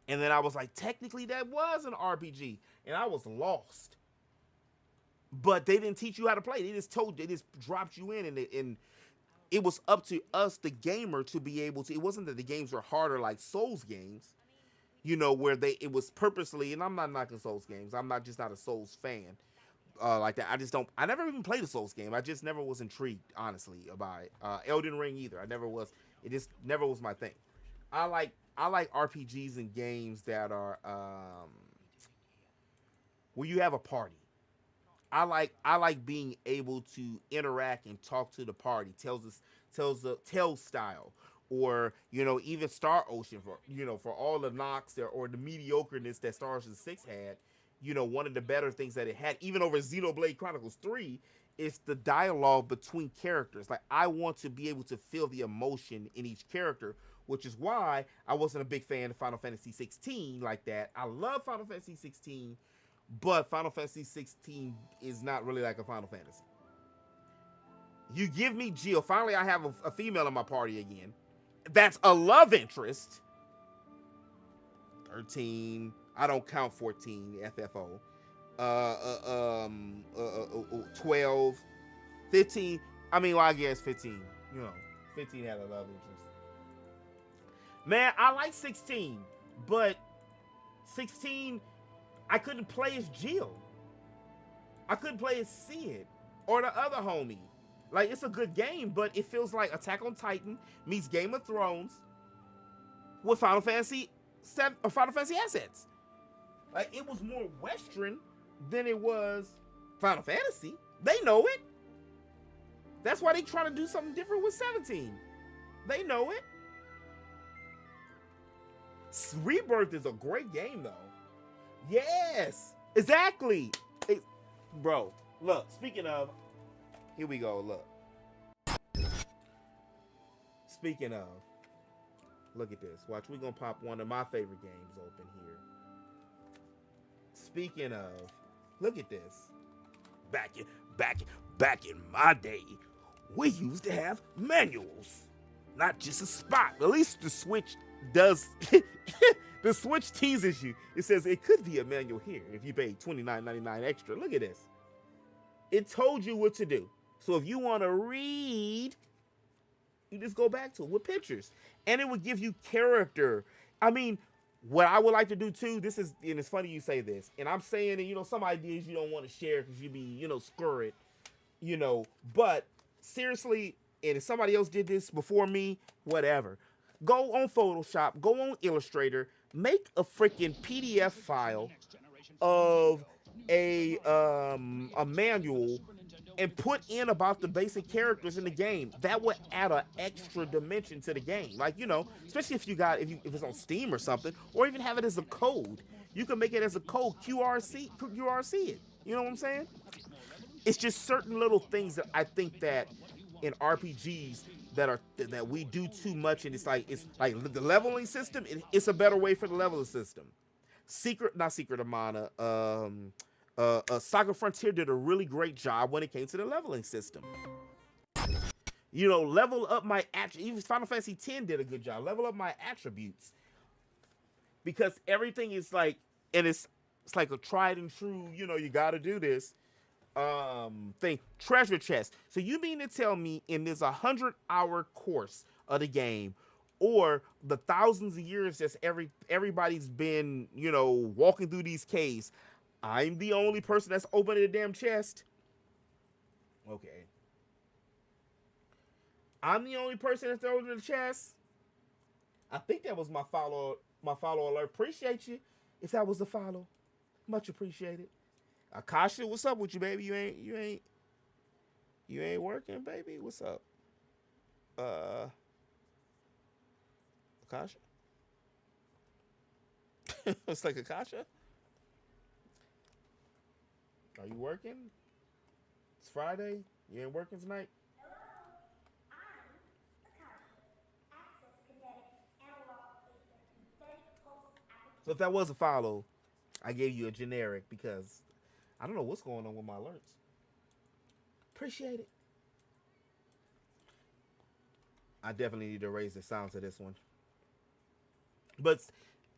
and then I was like, technically that was an RPG, and I was lost. But they didn't teach you how to play. They just dropped you in, and it was up to us, the gamer, to be able to. It wasn't that the games were harder like Souls games, you know, where it was purposely. And I'm not knocking Souls games. I'm not a Souls fan like that. I never even played a Souls game. I just never was intrigued, honestly, about it. Elden Ring either. I never was. It just never was my thing. I like RPGs and games that are where you have a party. I like being able to interact and talk to the party. Telltale style, or, you know, even Star Ocean, for all the knocks there, or the mediocreness that Star Ocean 6 had. You know, one of the better things that it had, even over Xenoblade Chronicles 3, is the dialogue between characters. Like, I want to be able to feel the emotion in each character, which is why I wasn't a big fan of Final Fantasy 16 like that. I love Final Fantasy 16. But Final Fantasy 16 is not really like a Final Fantasy. You give me Jill. Finally, I have a female in my party again. That's a love interest. 13. I don't count 14, FFO. 12. 15. I mean, well, I guess 15. You know, 15 had a love interest. Man, I like 16. But 16... I couldn't play as Jill. I couldn't play as Sid or the other homie. Like, it's a good game, but it feels like Attack on Titan meets Game of Thrones with Final Fantasy assets. Like, it was more Western than it was Final Fantasy. They know it. That's why they try to do something different with 17. They know it. Rebirth is a great game, though. Yes, exactly. Bro, look, speaking of, here we go, look. Speaking of, look at this. Watch, we're going to pop one of my favorite games open here. Speaking of, look at this. Back in my day, we used to have manuals. Not just a spot. At least the Switch does... The Switch teases you. It says it could be a manual here if you pay $29.99 extra. Look at this. It told you what to do. So if you want to read, you just go back to it with pictures. And it would give you character. I mean, what I would like to do too, and it's funny you say this, and I'm saying that, you know, some ideas you don't want to share because you be, you know, scurried, you know, but seriously, and if somebody else did this before me, whatever. Go on Photoshop, go on Illustrator, make a freaking PDF file of a manual and put in about the basic characters in the game. That would add an extra dimension to the game. Like, you know, especially if it's on Steam or something, or even have it as a code. You can make it as a code, QRC it. You know what I'm saying? It's just certain little things that I think that in RPGs that we do too much, and it's like the leveling system. It's a better way for the leveling system. Not Secret of Mana. Saga Frontier did a really great job when it came to the leveling system. You know, level up my even Final Fantasy X did a good job. Level up my attributes, because everything is like, and it's like a tried and true. You know, you got to do this thing. Treasure chest. So you mean to tell me in this 100-hour course of the game, or the thousands of years that everybody's been, you know, walking through these caves, I'm the only person that's opening the damn chest? Okay. I'm the only person that's opening the chest? I think that was my follow alert. Appreciate you if that was the follow. Much appreciated. Akasha, what's up with you, baby? You ain't working, baby? What's up? Akasha? It's like Akasha? Are you working? It's Friday. You ain't working tonight? So if that was a follow, I gave you a generic because I don't know what's going on with my alerts. Appreciate it. I definitely need to raise the sounds of this one. But,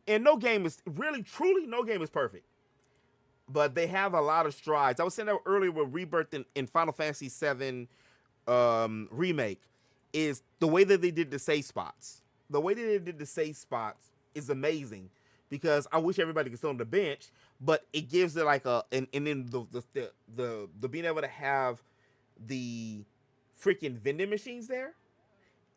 and no game is, really, truly, no game is perfect. But they have a lot of strides. I was saying that earlier with Rebirth in Final Fantasy VII Remake, is the way that they did the save spots. The way that they did the save spots is amazing, because I wish everybody could sit on the bench, but it gives it like and then the being able to have the freaking vending machines there,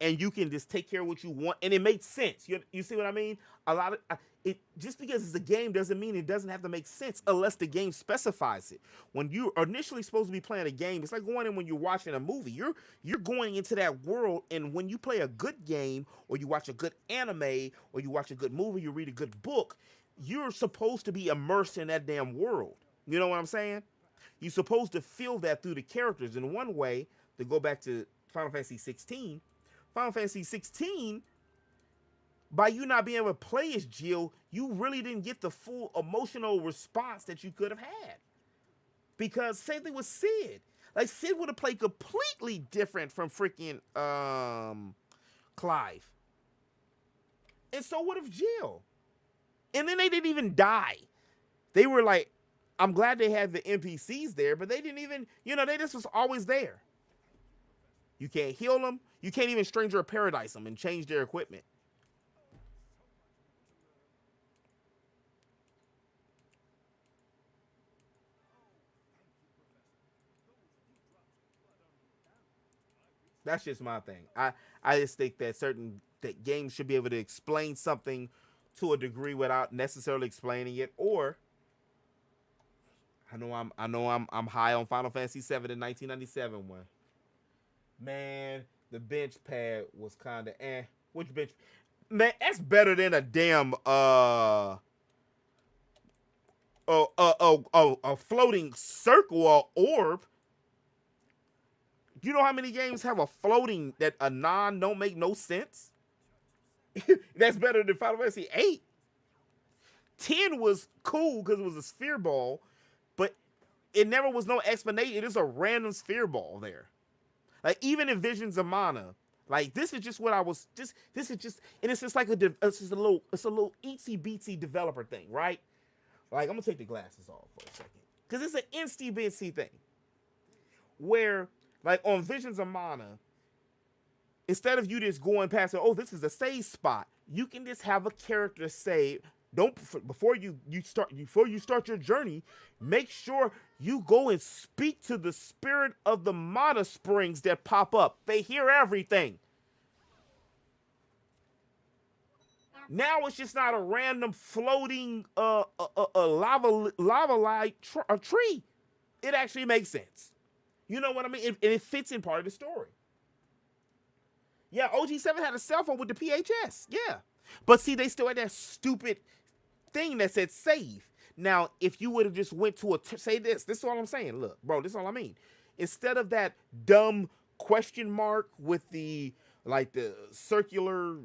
and you can just take care of what you want, and it makes sense. You see what I mean? A lot of it, just because it's a game doesn't mean it doesn't have to make sense unless the game specifies it. When you're initially supposed to be playing a game, it's like going in when you're watching a movie. You're going into that world, and when you play a good game, or you watch a good anime, or you watch a good movie, you read a good book, you're supposed to be immersed in that damn world. You know what I'm saying? You're supposed to feel that through the characters. In one way, to go back to Final Fantasy 16, Final Fantasy 16, by you not being able to play as Jill, you really didn't get the full emotional response that you could have had. Because same thing with Sid. Like, Sid would have played completely different from freaking Clive. And so would have Jill. And then they didn't even die. They were like, I'm glad they had the NPCs there, but they didn't even, they just was always there. You can't heal them. You can't even Stranger of Paradise them and change their equipment. That's just my thing. I just think that games should be able to explain something to a degree without necessarily explaining it. Or I know I'm high on Final Fantasy VII in 1997 one. Man, the bench pad was kind of Which bench? Man, that's better than a damn a floating circle or orb. You know how many games have a floating that don't make no sense? That's better than Final Fantasy 8. 10 was cool because it was a sphere ball, but it never was no explanation. It is a random sphere ball there. Like, even in Visions of Mana, like, this is just what I was and it's just like it's a little itsy bitsy developer thing, right? Like, I'm gonna take the glasses off for a second, because it's an itsy bitsy thing where, like, on Visions of Mana, instead of you just going past it, this is a save spot, you can just have a character say, before you start your journey, make sure you go and speak to the spirit of the mana springs that pop up. They hear everything. Now it's just not a random floating lava light a tree. It actually makes sense. You know what I mean? And it fits in part of the story. Yeah, OG7 had a cell phone with the PHS. Yeah. But see, they still had that stupid thing that said save. Now, if you would have just went to say this is all I'm saying. Look, bro, this is all I mean. Instead of that dumb question mark with the circular,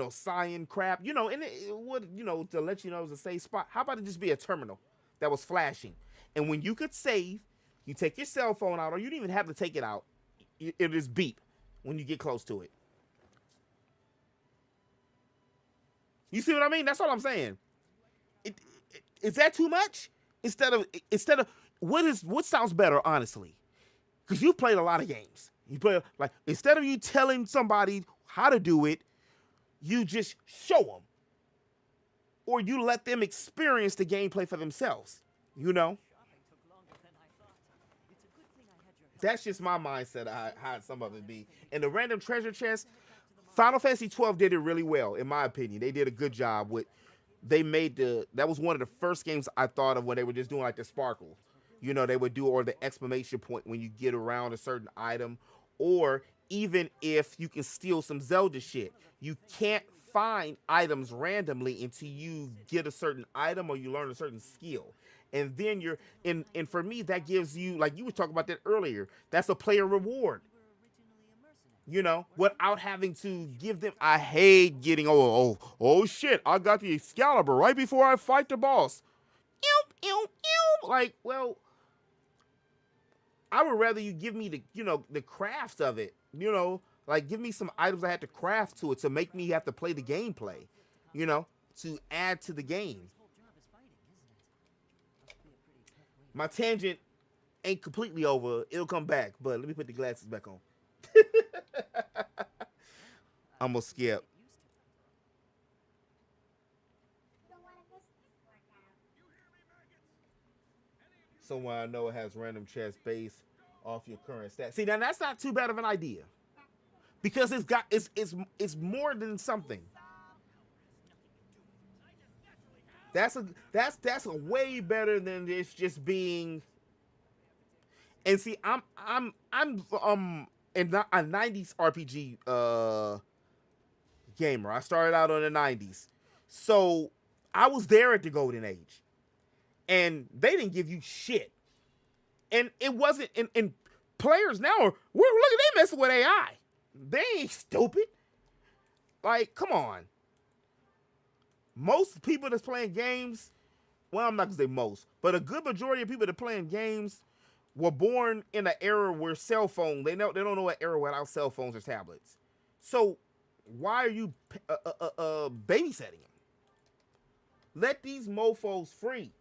cyan crap, and it would, to let you know it was a safe spot. How about it just be a terminal that was flashing? And when you could save, you take your cell phone out, or you didn't even have to take it out. It just beep when you get close to it. You see what I mean? That's all I'm saying. Is that too much? Instead of what sounds better, honestly? Because you've played a lot of games. You play instead of you telling somebody how to do it, you just show them, or you let them experience the gameplay for themselves. That's just my mindset. How some of it be. And the random treasure chest, Final Fantasy 12 did it really well, in my opinion. They did a good job with. They made that was one of the first games I thought of when they were just doing the sparkle. They would do, or the exclamation point when you get around a certain item, or even if you can steal some Zelda shit. You can't find items randomly until you get a certain item or you learn a certain skill. And then and for me, that gives you, like you were talking about that earlier, that's a player reward. Without having to give them. I hate getting, oh shit, I got the Excalibur right before I fight the boss. Well, I would rather you give me the craft of it. Give me some items I had to craft to it to make me have to play the gameplay. To add to the game. My tangent ain't completely over. It'll come back, but let me put the glasses back on. I'm gonna skip. Someone I know has random chest based off your current stats. See, now that's not too bad of an idea, because it's more than something. That's a way better than it's just being. And see, I'm in a 90s RPG gamer. I started out in the 90s. So I was there at the golden age. And they didn't give you shit. And it wasn't, and players now look at they messing with AI. They ain't stupid. Come on. Most people that's playing games, well, I'm not gonna say most, but a good majority of people that playing games were born in an era where cell phone, they don't know an era without cell phones or tablets. So why are you babysitting them? Let these mofos free.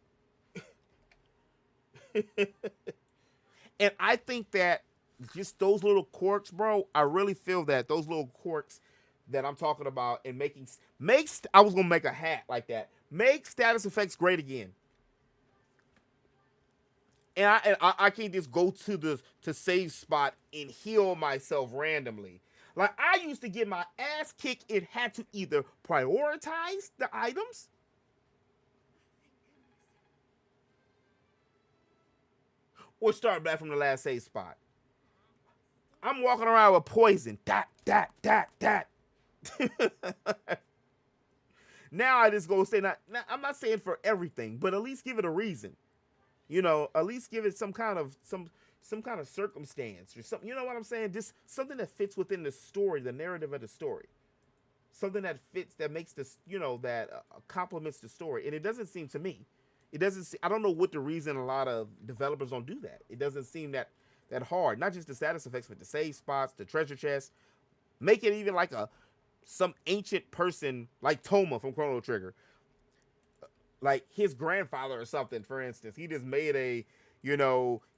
And I think that just those little quirks, bro, I really feel that those little quirks that I'm talking about and I was gonna make a hat like that. Make status effects great again. And I can't just go to save spot and heal myself randomly. I used to get my ass kicked. It had to either prioritize the items or start back from the last save spot. I'm walking around with poison. Dat. Now I just go say, now, I'm not saying for everything, but at least give it a reason. At least give it some kind of circumstance or something. You know what I'm saying? Just something that fits within the story, the narrative of the story. Something that fits, that makes this, that complements the story. And it doesn't seem to me. I don't know what the reason a lot of developers don't do that. It doesn't seem that hard. Not just the status effects, but the save spots, the treasure chests. Make it even like some ancient person like Toma from Chrono Trigger. Like his grandfather or something, for instance. He just made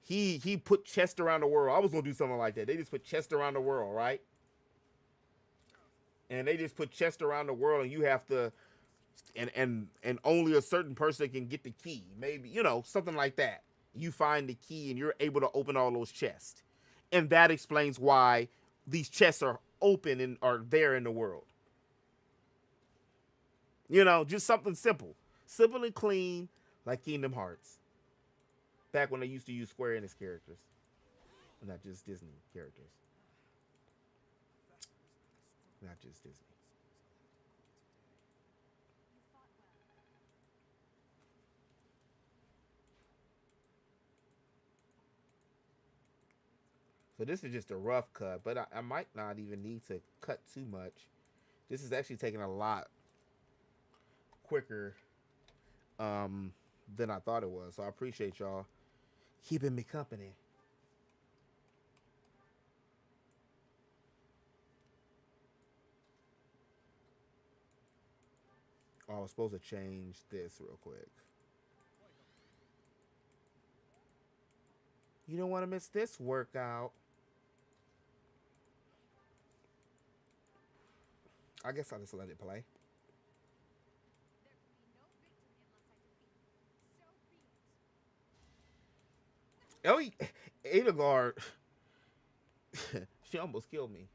he put chests around the world. I was gonna do something like that. They just put chests around the world, right? And they just put chests around the world, and you have to, and only a certain person can get the key. Maybe, something like that. You find the key, and you're able to open all those chests. And that explains why these chests are open and are there in the world. You know, just something simple. Simple and clean, like Kingdom Hearts. Back when they used to use Square Enix characters. Not just Disney characters. Not just Disney. So this is just a rough cut, but I might not even need to cut too much. This is actually taking a lot quicker than I thought it was. So I appreciate y'all keeping me company. Oh, I was supposed to change this real quick. You don't want to miss this workout. I guess I'll just let it play. Oh, Adagard. She almost killed me.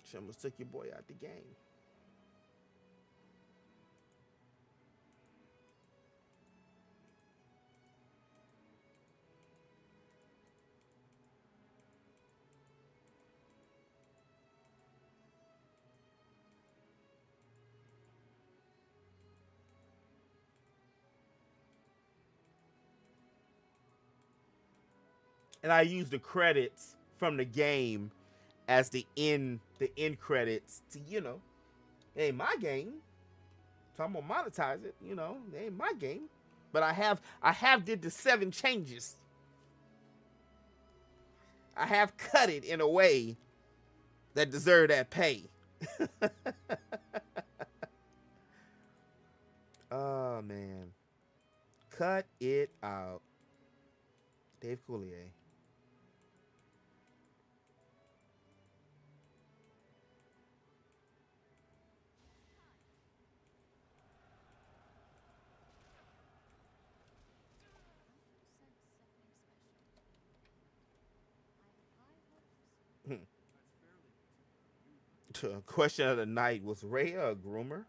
She almost took your boy out the game. And I used the credits from the game as the end credits to, you know, it ain't my game, so I'm gonna monetize it. You know, it ain't my game, but I have did the 7 changes. I have cut it in a way that deserve that pay. Oh man, cut it out, Dave Coulier. Question of the night: was Rhea a groomer?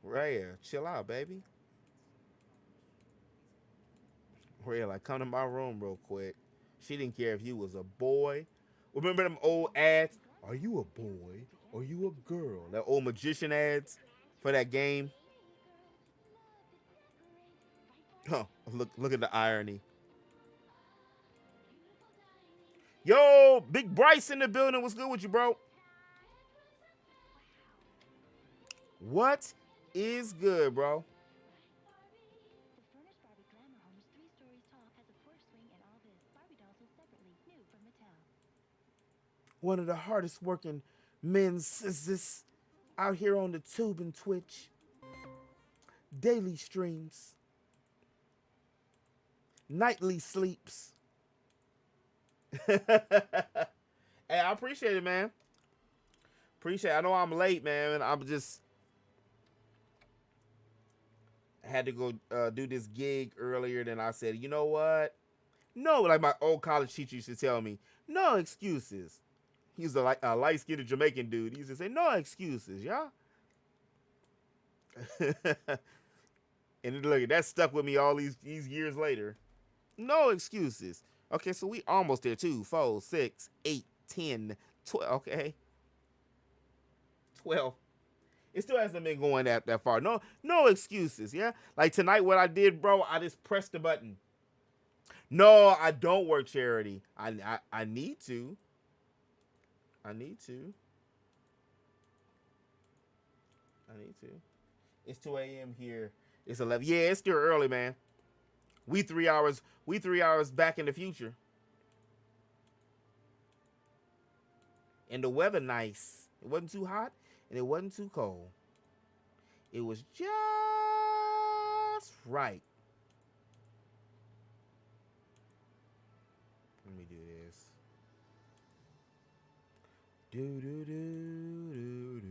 Rhea, chill out, baby. Rhea, like, come to my room real quick. She didn't care if you was a boy. Remember them old ads? Are you a boy? Are you a girl? That old magician ads for that game. Huh? Look at the irony. Yo, Big Bryce in the building. What's good with you, bro? What is good, bro? One of the hardest working men's is this out here on the tube and Twitch. Daily streams. Nightly sleeps. Hey, I appreciate it, man. Appreciate it. I know I'm late, man. I'm just had to go do this gig earlier. Then I said, you know what? No, like my old college teacher used to tell me, no excuses. He's a light-skinned Jamaican dude. He used to say, no excuses, y'all. And look, that stuck with me all these years later. No excuses. Okay, so we almost there. 2, 4, 6, 8, 10, 12. Okay. 12. It still hasn't been going that far. No excuses, yeah? Like tonight, what I did, bro, I just pressed the button. No, I don't work charity. I need to. I need to. It's 2 a.m. here. It's 11. Yeah, it's still early, man. We 3 hours back in the future. And the weather nice. It wasn't too hot and it wasn't too cold. It was just right. Let me do this. Do do do do do.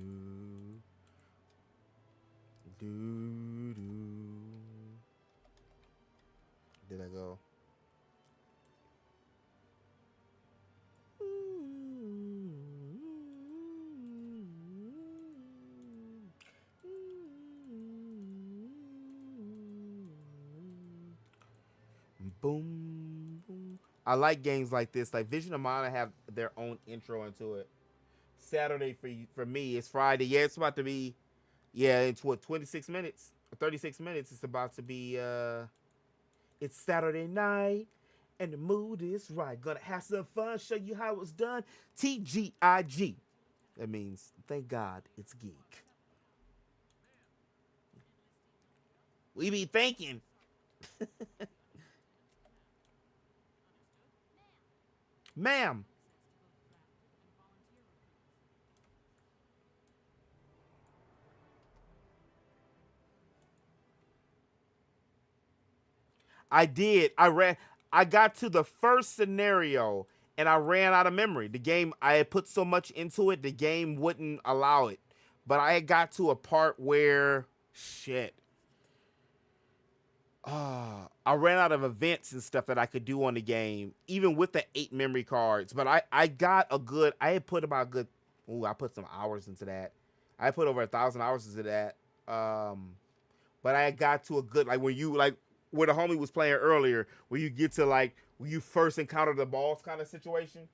Do do. Did I go? boom, boom. I like games like this. Like Vision of Mana have their own intro into it. Saturday for me, it's Friday. Yeah, it's about to be. Yeah, it's what 26 minutes, 36 minutes. It's about to be. It's Saturday night, and the mood is right. Gonna have some fun. Show you how it's done. TGIG. That means thank God it's Geek. We be thinking. Ma'am. I did. I got to the first scenario and I ran out of memory. The game, I had put so much into it, the game wouldn't allow it. But I had got to a part where shit. I ran out of events and stuff that I could do on the game, even with the 8 memory cards. But I got a good, I had put about a good, I put some hours into that. I put over 1,000 hours into that. But I got to a good, like when you, like where the homie was playing earlier, where you get to like, when you first encounter the boss kind of situation.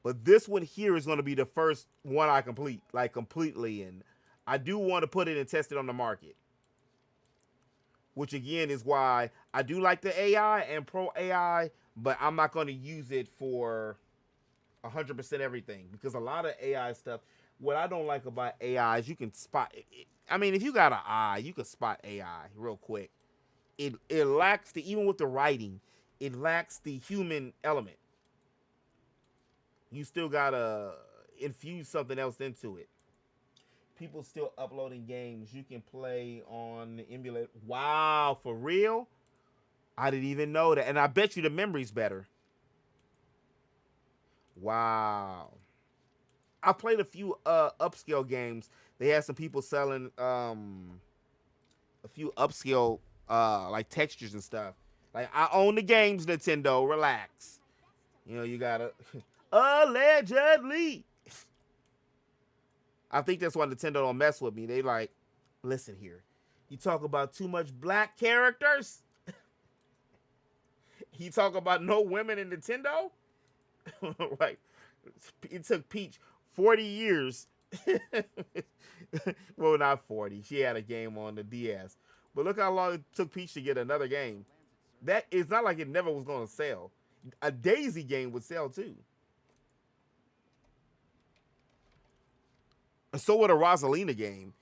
But this one here is going to be the first one I complete, like completely. And I do want to put it and test it on the market. Which again is why I do like the AI and pro AI, but I'm not going to use it for 100% everything because a lot of AI stuff, what I don't like about AI is you can spot, I mean, if you got an eye, you can spot AI real quick. It lacks the, even with the writing, it lacks the human element. You still got to infuse something else into it. People still uploading games you can play on the emulator. Wow, for real? I didn't even know that. And I bet you the memory's better. Wow. I played a few upscale games. They had some people selling a few upscale like textures and stuff. Like, I own the games, Nintendo. Relax. You know, you gotta allegedly. I think that's why Nintendo don't mess with me. They like, listen here. You talk about too much black characters? You talk about no women in Nintendo? Like, it took Peach 40 years. Well, not 40. She had a game on the DS. But look how long it took Peach to get another game. That it's not like it never was going to sell. A Daisy game would sell too. So would a Rosalina game.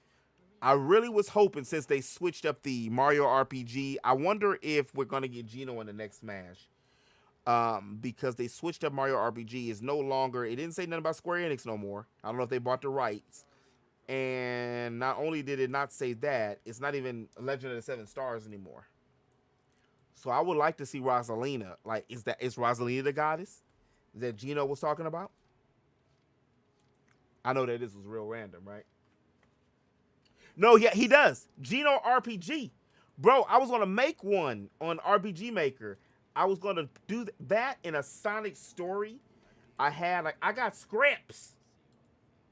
I really was hoping since they switched up the Mario RPG, I wonder if we're going to get Geno in the next Smash. Because they switched up Mario RPG. It's no longer, it didn't say nothing about Square Enix no more. I don't know if they bought the rights. And not only did it not say that, it's not even Legend of the Seven Stars anymore. So I would like to see Rosalina. Like, is Rosalina the goddess that Geno was talking about? I know that this was real random, right? No, yeah, he does. Geno RPG. Bro, I was going to make one on RPG Maker. I was going to do that in a Sonic story. I got scripts.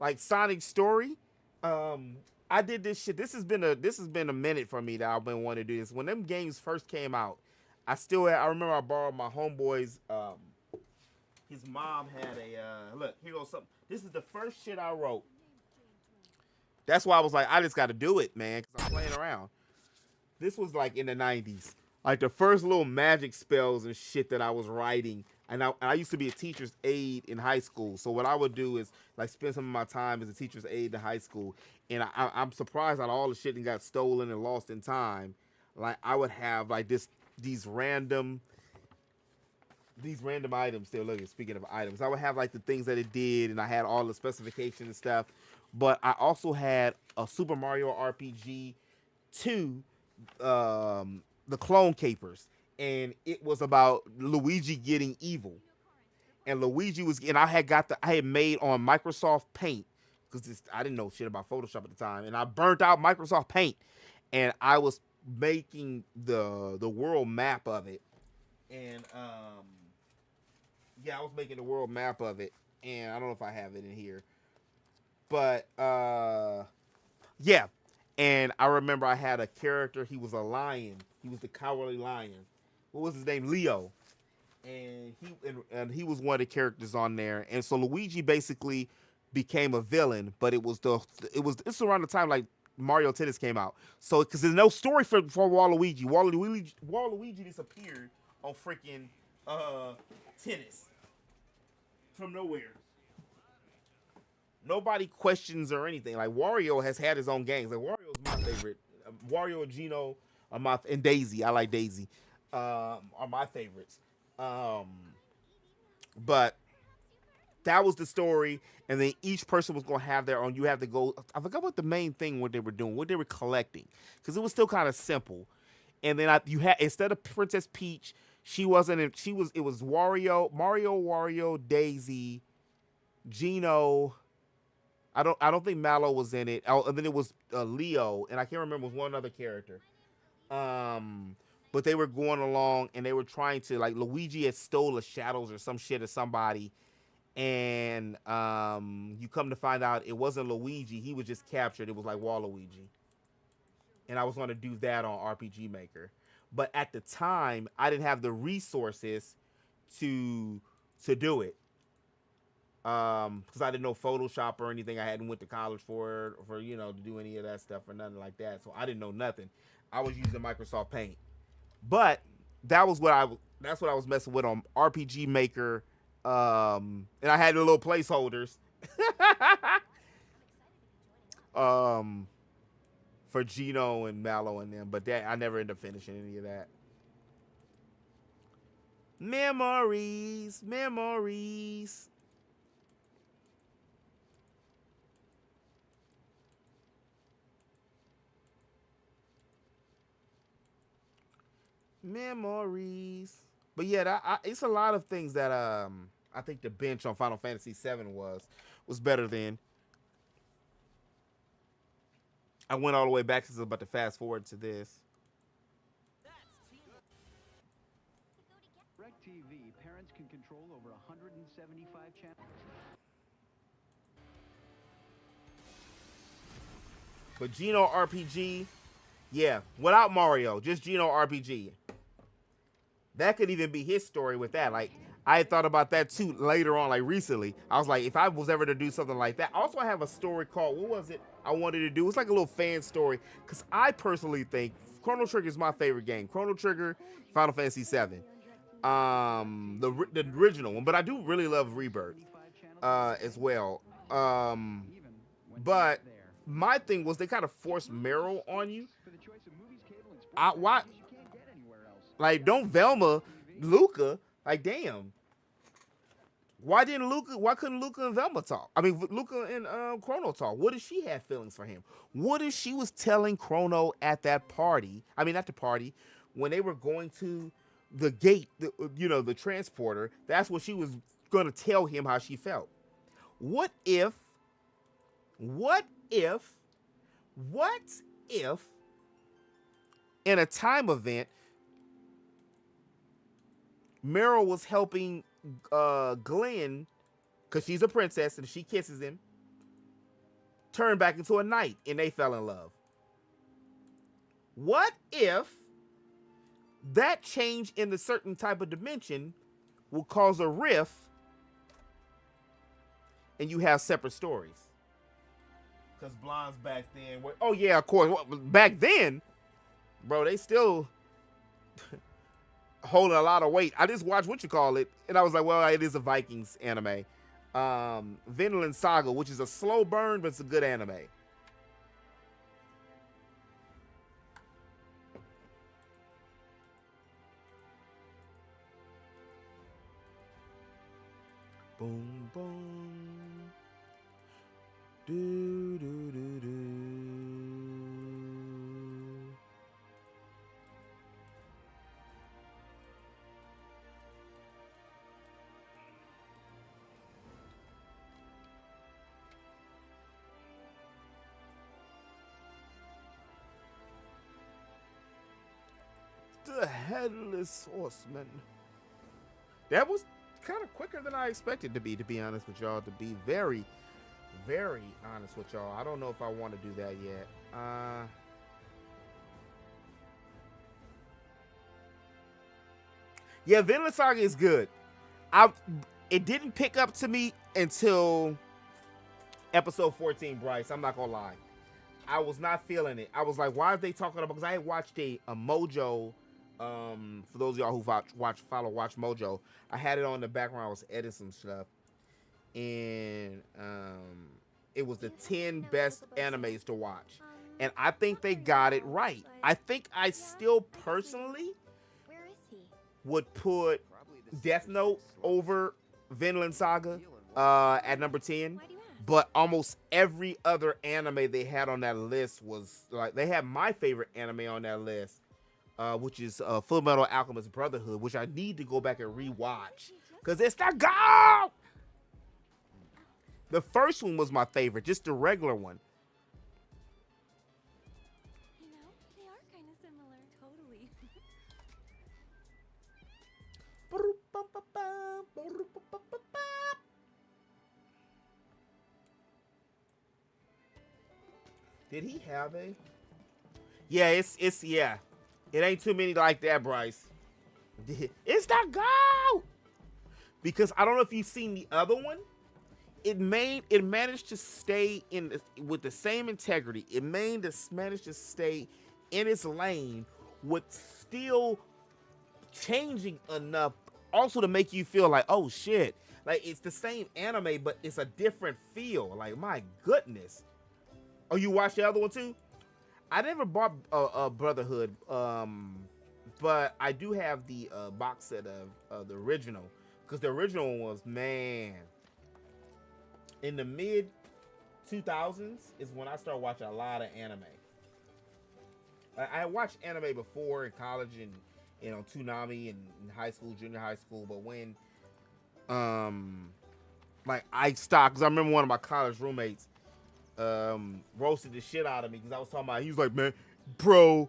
Like Sonic story. I did this shit. This has been a minute for me that I've been wanting to do this. When them games first came out, I remember I borrowed my homeboy's, his mom had a, look, here goes something. This is the first shit I wrote. That's why I was like, I just got to do it, man, because I'm playing around. This was like in the 90s. Like the first little magic spells and shit that I was writing. And I used to be a teacher's aide in high school. So what I would do is like spend some of my time as a teacher's aide in high school. And I'm surprised that all the shit that got stolen and lost in time. Like I would have like these random items still. Look, speaking of items, I would have like the things that it did, and I had all the specifications and stuff. But I also had a Super Mario RPG 2, the Clone Capers, and it was about Luigi getting evil. And Luigi was, and I had made on Microsoft Paint because I didn't know shit about Photoshop at the time, and I burnt out Microsoft Paint, and I was making the world map of it, and yeah, I was making the world map of it, and I don't know if I have it in here, but yeah, and I remember I had a character. He was a lion. He was the cowardly lion, what was his name? Leo. And he was one of the characters on there. And so Luigi basically became a villain, but it's around the time like Mario Tennis came out. So because there's no story for Waluigi. Waluigi disappeared on freaking tennis from nowhere. Nobody questions or anything. Like Wario has had his own games. Like Wario's my favorite. Wario and Gino and Daisy. I like Daisy. Are my favorites. But that was the story, and then each person was gonna have their own. You have to go. I forgot what the main thing what they were doing, what they were collecting, because it was still kind of simple. And then you had, instead of Princess Peach, it was Mario, Daisy, Gino. I don't think Mallow was in it. And then it was Leo, and I can't remember, it was one other character. But they were going along and they were trying to, like, Luigi had stole the shadows or some shit of somebody, and you come to find out it wasn't Luigi. He was just captured. It was like Waluigi. And I was going to do that on RPG Maker. But at the time, I didn't have the resources to do it. Because I didn't know Photoshop or anything. I hadn't went to college for to do any of that stuff or nothing like that. So I didn't know nothing. I was using Microsoft Paint. But that's what I was messing with on RPG Maker. And I had the little placeholders. For Gino and Mallow and them, but I never ended up finishing any of that. Memories. But yeah, it's a lot of things that I think the bench on Final Fantasy VII was better than. I went all the way back because I was about to fast forward to this. TV, parents can control over 175 channels. But Geno RPG, yeah, without Mario, just Geno RPG. That could even be his story with that. Like, I had thought about that too later on, like recently. I was like, if I was ever to do something like that. Also, I have a story called, what was it I wanted to do? It's like a little fan story. Because I personally think Chrono Trigger is my favorite game. Chrono Trigger, Final Fantasy VII. The original one. But I do really love Rebirth as well. But my thing was they kind of forced Meryl on you. Why? Like, don't Velma Luca. Like, damn. Why couldn't Luca and Velma talk? I mean, Luca and Chrono talk. What if she had feelings for him? What if she was telling Chrono at that party? I mean, not the party. When they were going to the gate, the transporter, that's what she was going to tell him how she felt. What if in a time event, Meryl was helping Glenn, because she's a princess and she kisses him, turn back into a knight and they fell in love? What if that change in the certain type of dimension will cause a rift and you have separate stories? Because Blonde's back then, oh yeah, of course, back then, bro, they still holding a lot of weight. I just watched and I was like, well, it is a Vikings anime. Vinland Saga, which is a slow burn, but it's a good anime. Boom, boom. Do, do, do, do. The Headless Horseman. That was kind of quicker than I expected to be honest with y'all. To be very, very honest with y'all. I don't know if I want to do that yet. Yeah, Vinland Saga is good. It didn't pick up to me until episode 14, Bryce. I'm not gonna lie. I was not feeling it. I was like, why are they talking about? Because I had watched a Mojo. For those of y'all who watch Mojo, I had it on in the background. I was editing some stuff, and it was the 10 best animes to watch, and I think they got it right. I think I still personally would put Death Note over Vinland Saga at number 10. But almost every other anime they had on that list was like, they had my favorite anime on that list, which is Full Metal Alchemist Brotherhood, which I need to go back and rewatch because it's the GOAT. The first one was my favorite, just the regular one. You know, they are kind of similar. Totally. Did he have a? Yeah, it's yeah. It ain't too many like that, Bryce. It's the GOAT. Because I don't know if you've seen the other one. It managed to stay with the same integrity. It managed to stay in its lane with still changing enough also to make you feel like, oh shit. Like it's the same anime, but it's a different feel. Like, my goodness. Oh, you watched the other one too? I never bought Brotherhood, but I do have the box set of the original, because the original one was, man, in the mid 2000s is when I started watching a lot of anime. I watched anime before in college and Toonami and in high school, junior high school, but when like I stopped, because I remember one of my college roommates roasted the shit out of me because I was talking about, he was like, man, bro,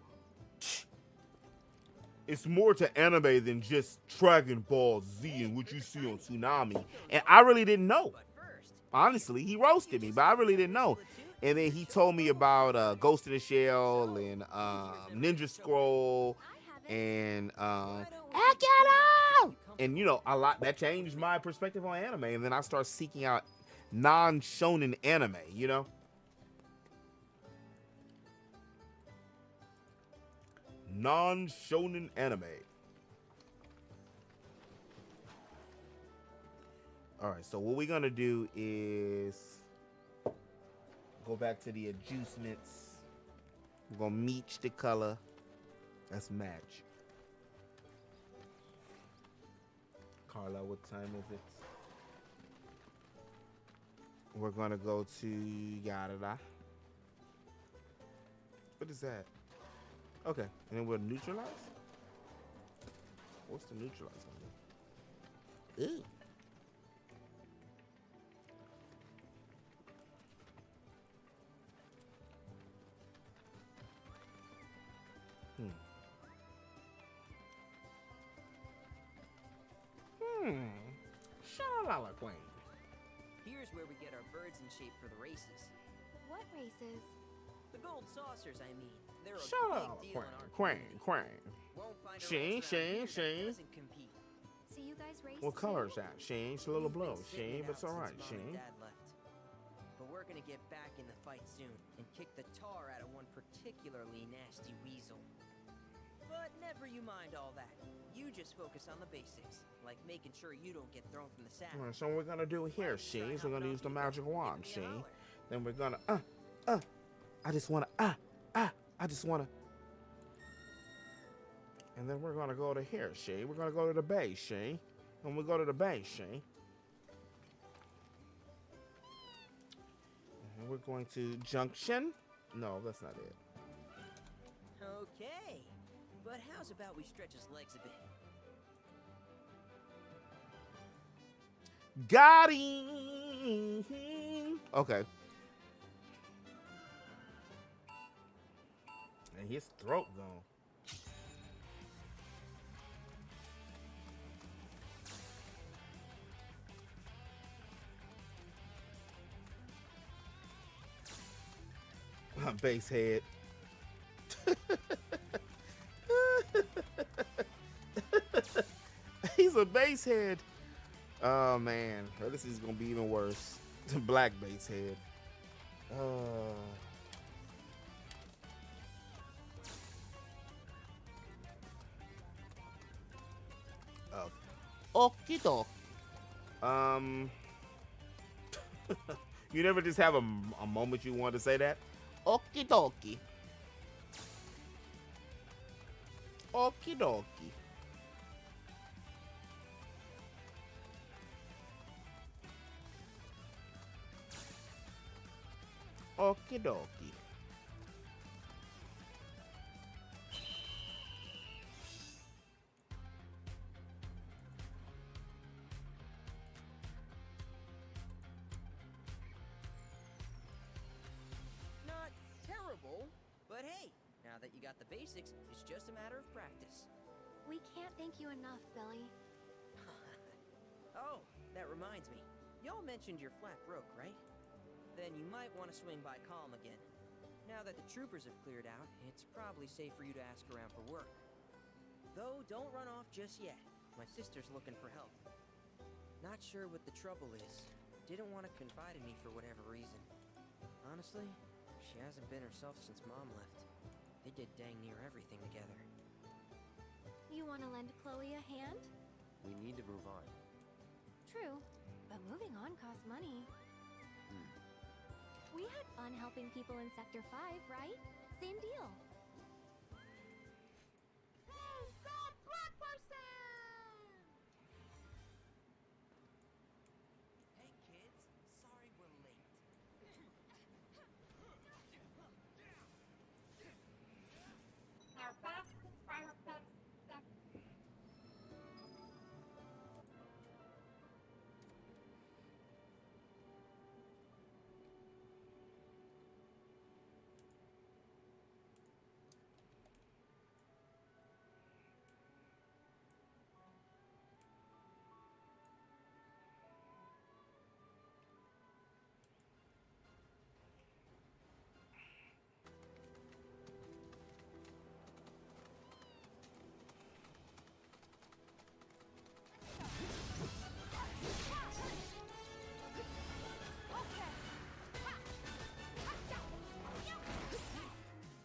it's more to anime than just Dragon Ball Z and what you see on Toonami. And I really didn't know. Honestly, he roasted me, but I really didn't know. And then he told me about Ghost in the Shell and Ninja Scroll and Akira! And a lot that changed my perspective on anime. And then I started seeking out non-shonen anime, non-shonen anime. All right, so what we're gonna do is go back to the adjustments. We're gonna match the color. That's match. Carla, what time is it? We're gonna go to Yarada. What is that? Okay, and then we'll neutralize. What's the neutralize gonna do? Ew. Shalala Queen. Here's where we get our birds in shape for the races. What races? The gold saucers, I mean. They're a Shalala big deal in our Queen. Won't find a She. race around here that doesn't compete. So you guys race What too? color is that? She. It's a little blue. She, but it's all right. Since She. Mom and Dad left. But we're gonna get back in the fight soon and kick the tar out of one particularly nasty weasel. But never you mind all that. You just focus on the basics, like making sure you don't get thrown from the saddle. All right, so what we're gonna do here, she, is we're gonna use the magic wand, she. Then we're gonna, I just wanna, I just wanna. And then we're gonna go to here, she. We're gonna go to the base, she. When we go to the base, she. And we're going to junction. No, that's not it. Okay, but how's about we stretch his legs a bit? Got him. Okay. And his throat gone. My base head. He's a basehead. Oh man, this is gonna be even worse. Black basehead. Okie dokie. You never just have a moment you want to say that? Okie dokie. Okie dokie. Okie dokie. Not terrible, but hey, now that you got the basics, it's just a matter of practice. We can't thank you enough, Billy. Oh, that reminds me. Y'all mentioned your flat broke, right? Then you might want to swing by Calm again. Now that the troopers have cleared out, it's probably safe for you to ask around for work. Though, don't run off just yet. My sister's looking for help. Not sure what the trouble is. Didn't want to confide in me for whatever reason. Honestly, she hasn't been herself since Mom left. They did dang near everything together. You want to lend Chloe a hand? We need to move on. True, but moving on costs money. We had fun helping people in Sector 5, right? Same deal. Who's that black person? Hey kids, sorry we're late. Now back to Firefox.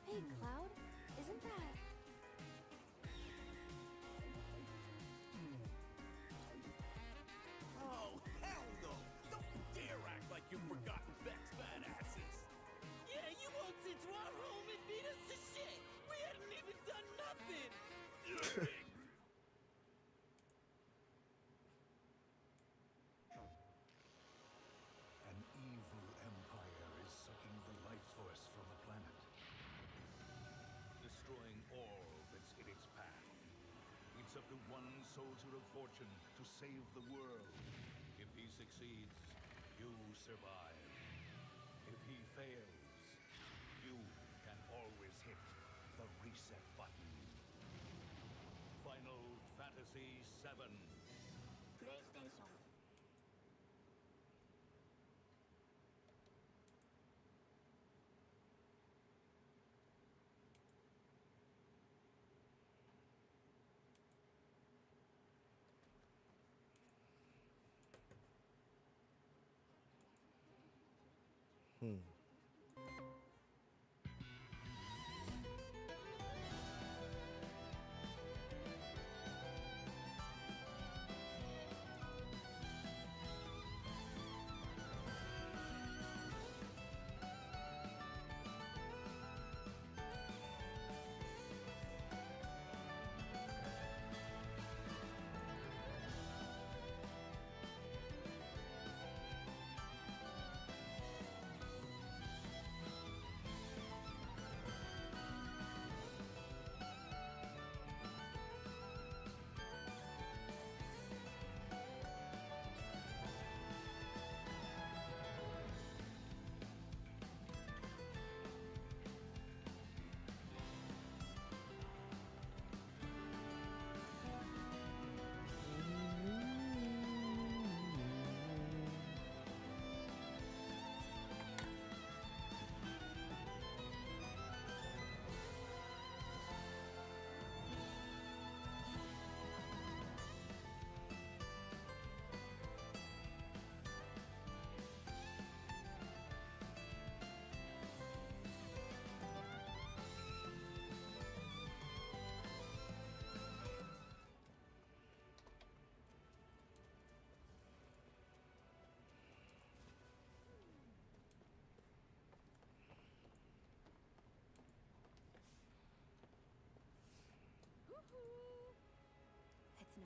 Hey, Cloud, isn't that... Oh, hell no! Don't you dare act like you've forgotten Beck's badasses! Yeah, you walked into our home and beat us to shit! We hadn't even done nothing! An evil empire is sucking the life force from the planet, destroying all that's in its path. It's up to one soldier of fortune to save the world. If he succeeds, you survive. If he fails, you can always hit the reset button. Final Fantasy VII. PlayStation.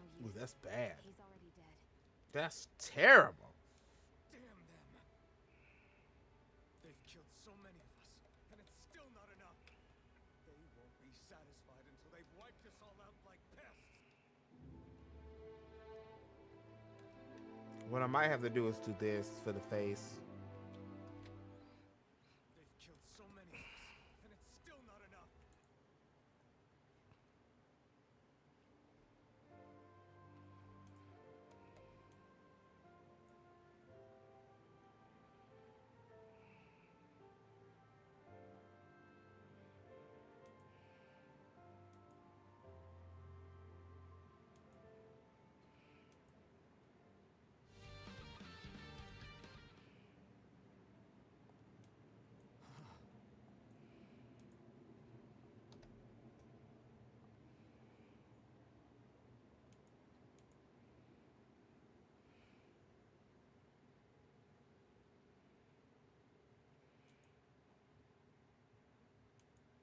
no Ooh, use. that's bad. He's already dead. That's terrible. Damn them. They've killed so many of us, and it's still not enough. They won't be satisfied until they've wiped us all out like pests. What I might have to do is do this for the face. They've killed so many of us, and it's still not enough.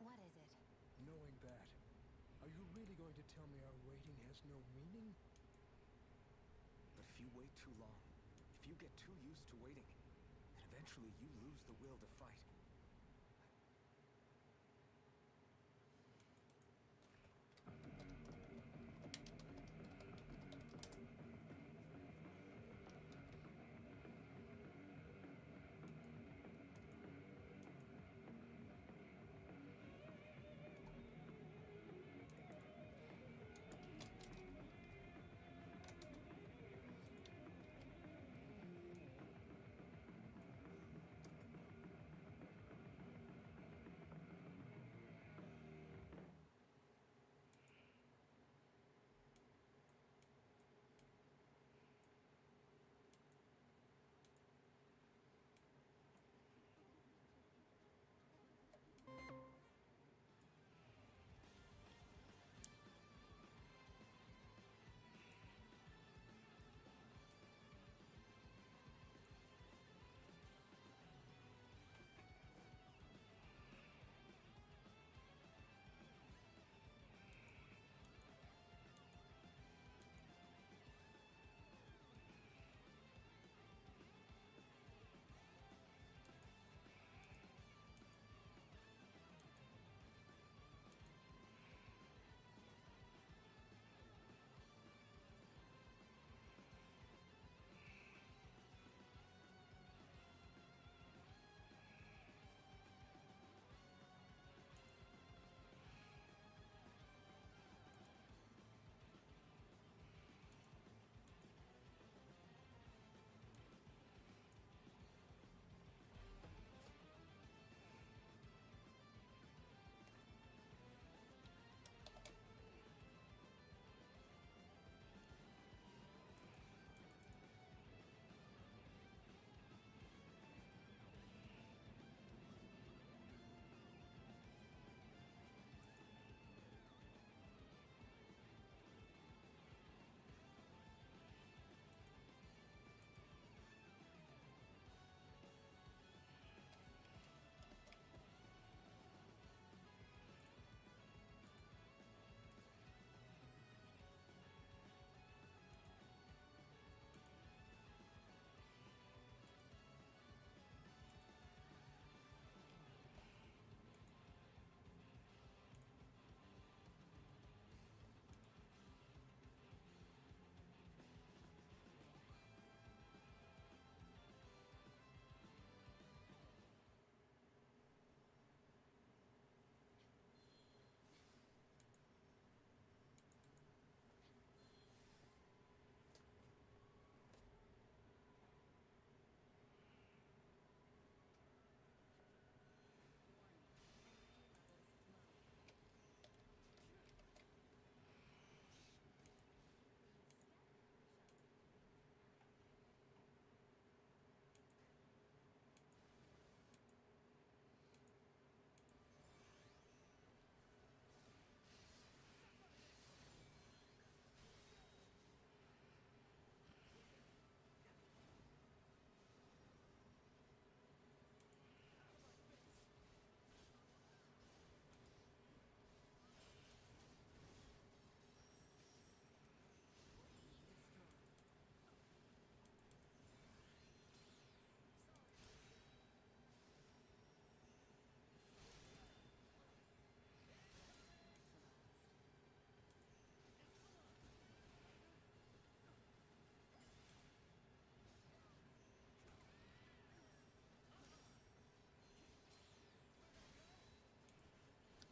What is it? Knowing that, are you really going to tell me our waiting has no meaning? But if you wait too long, if you get too used to waiting, then eventually you lose the will to fight.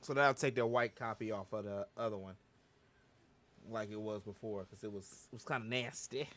So that'll take that white copy off of the other one, like it was before, because it was kind of nasty.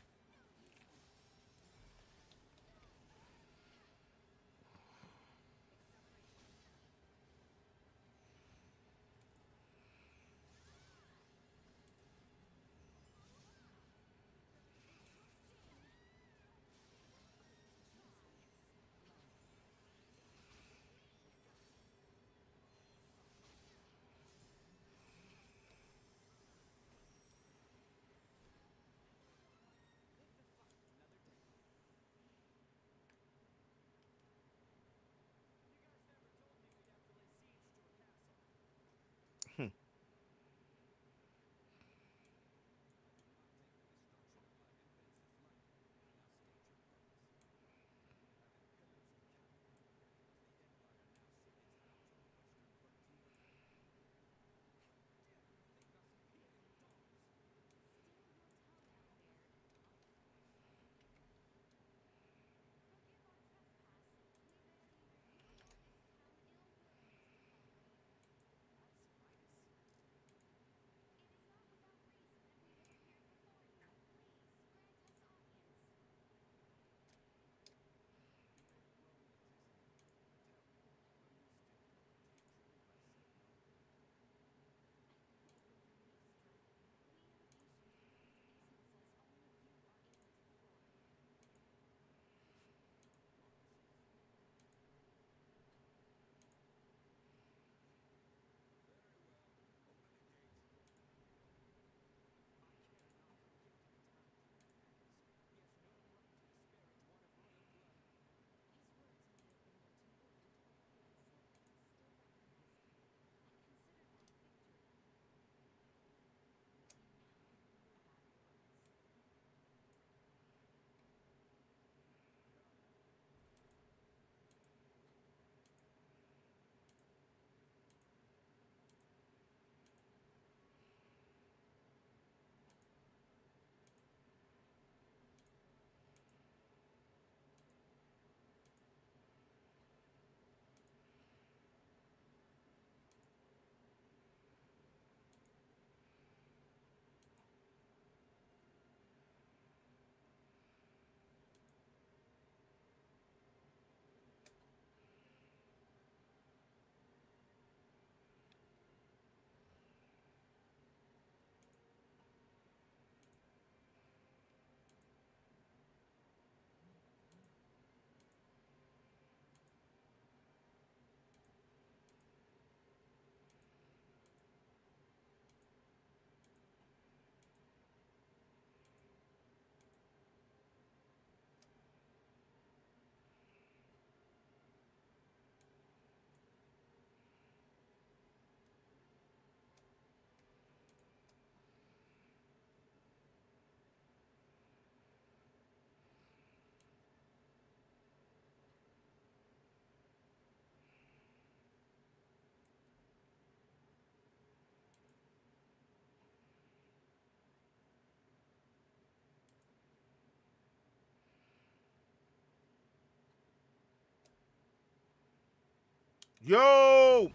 Yo!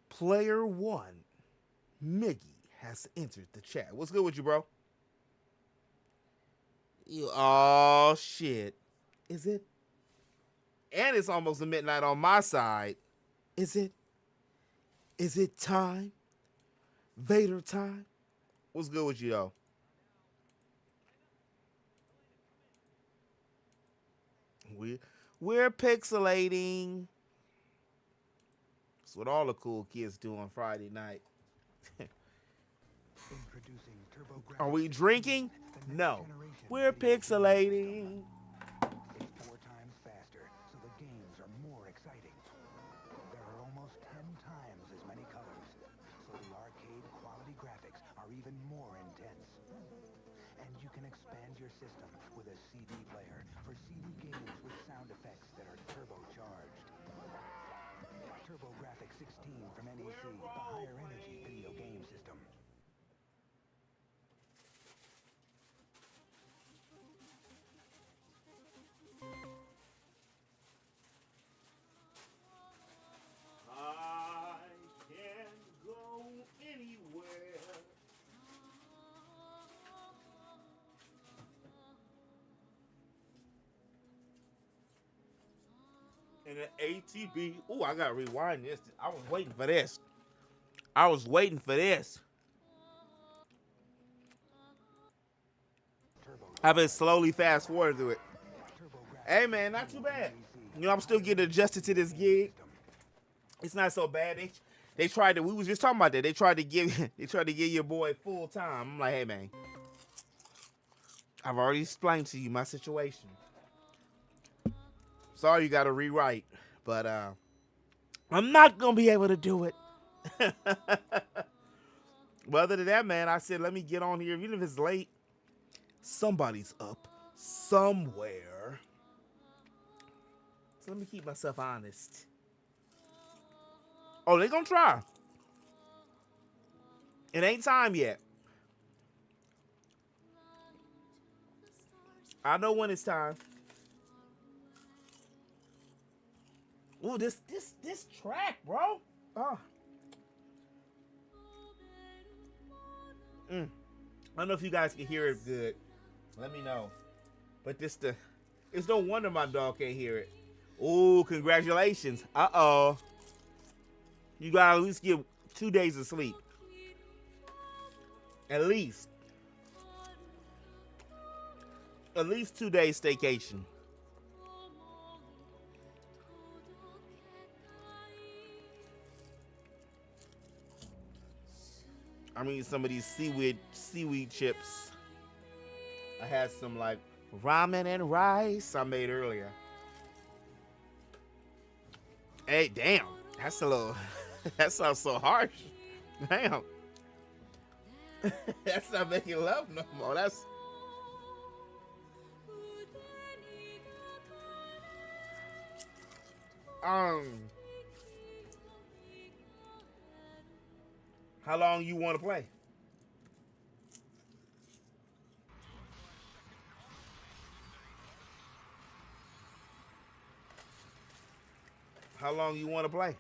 Player one, Miggy, has entered the chat. What's good with you, bro? Oh, shit. Is it? And it's almost midnight on my side. Is it? Is it time? Vader time? What's good with you, though? We're pixelating. That's what all the cool kids do on Friday night. Are we drinking? No. We're pixelating. It's 4 times faster, so the games are more exciting. There are almost 10 times as many colors, so the arcade quality graphics are even more intense. And you can expand your system with a CD player for CD games with sound effects that are turbocharged. TurboGrafx 16 from NEC, the higher energy video game system. I And an ATB. Ooh, I gotta rewind this. I was waiting for this. I was waiting for this. I've been slowly fast forward through it. Hey man, not too bad. You know, I'm still getting adjusted to this gig. It's not so bad. They tried to. We was just talking about that. They tried to give your boy full time. I'm like, hey man, I've already explained to you my situation. Sorry, you got to rewrite, but I'm not gonna be able to do it. But other than that, man, I said let me get on here, even if it's late. Somebody's up somewhere. So let me keep myself honest. Oh, they gonna try. It ain't time yet. I know when it's time. Ooh, this track, bro. Oh. I don't know if you guys can hear it good. Let me know. But it's no wonder my dog can't hear it. Ooh, congratulations. Uh-oh. You gotta at least get 2 days of sleep. At least. At least 2 days staycation. I mean, some of these seaweed chips. I had some like ramen and rice I made earlier. Hey, damn. That's a little, that sounds so harsh. Damn. That's not making love no more. That's. How long you want to play? How long you want to play?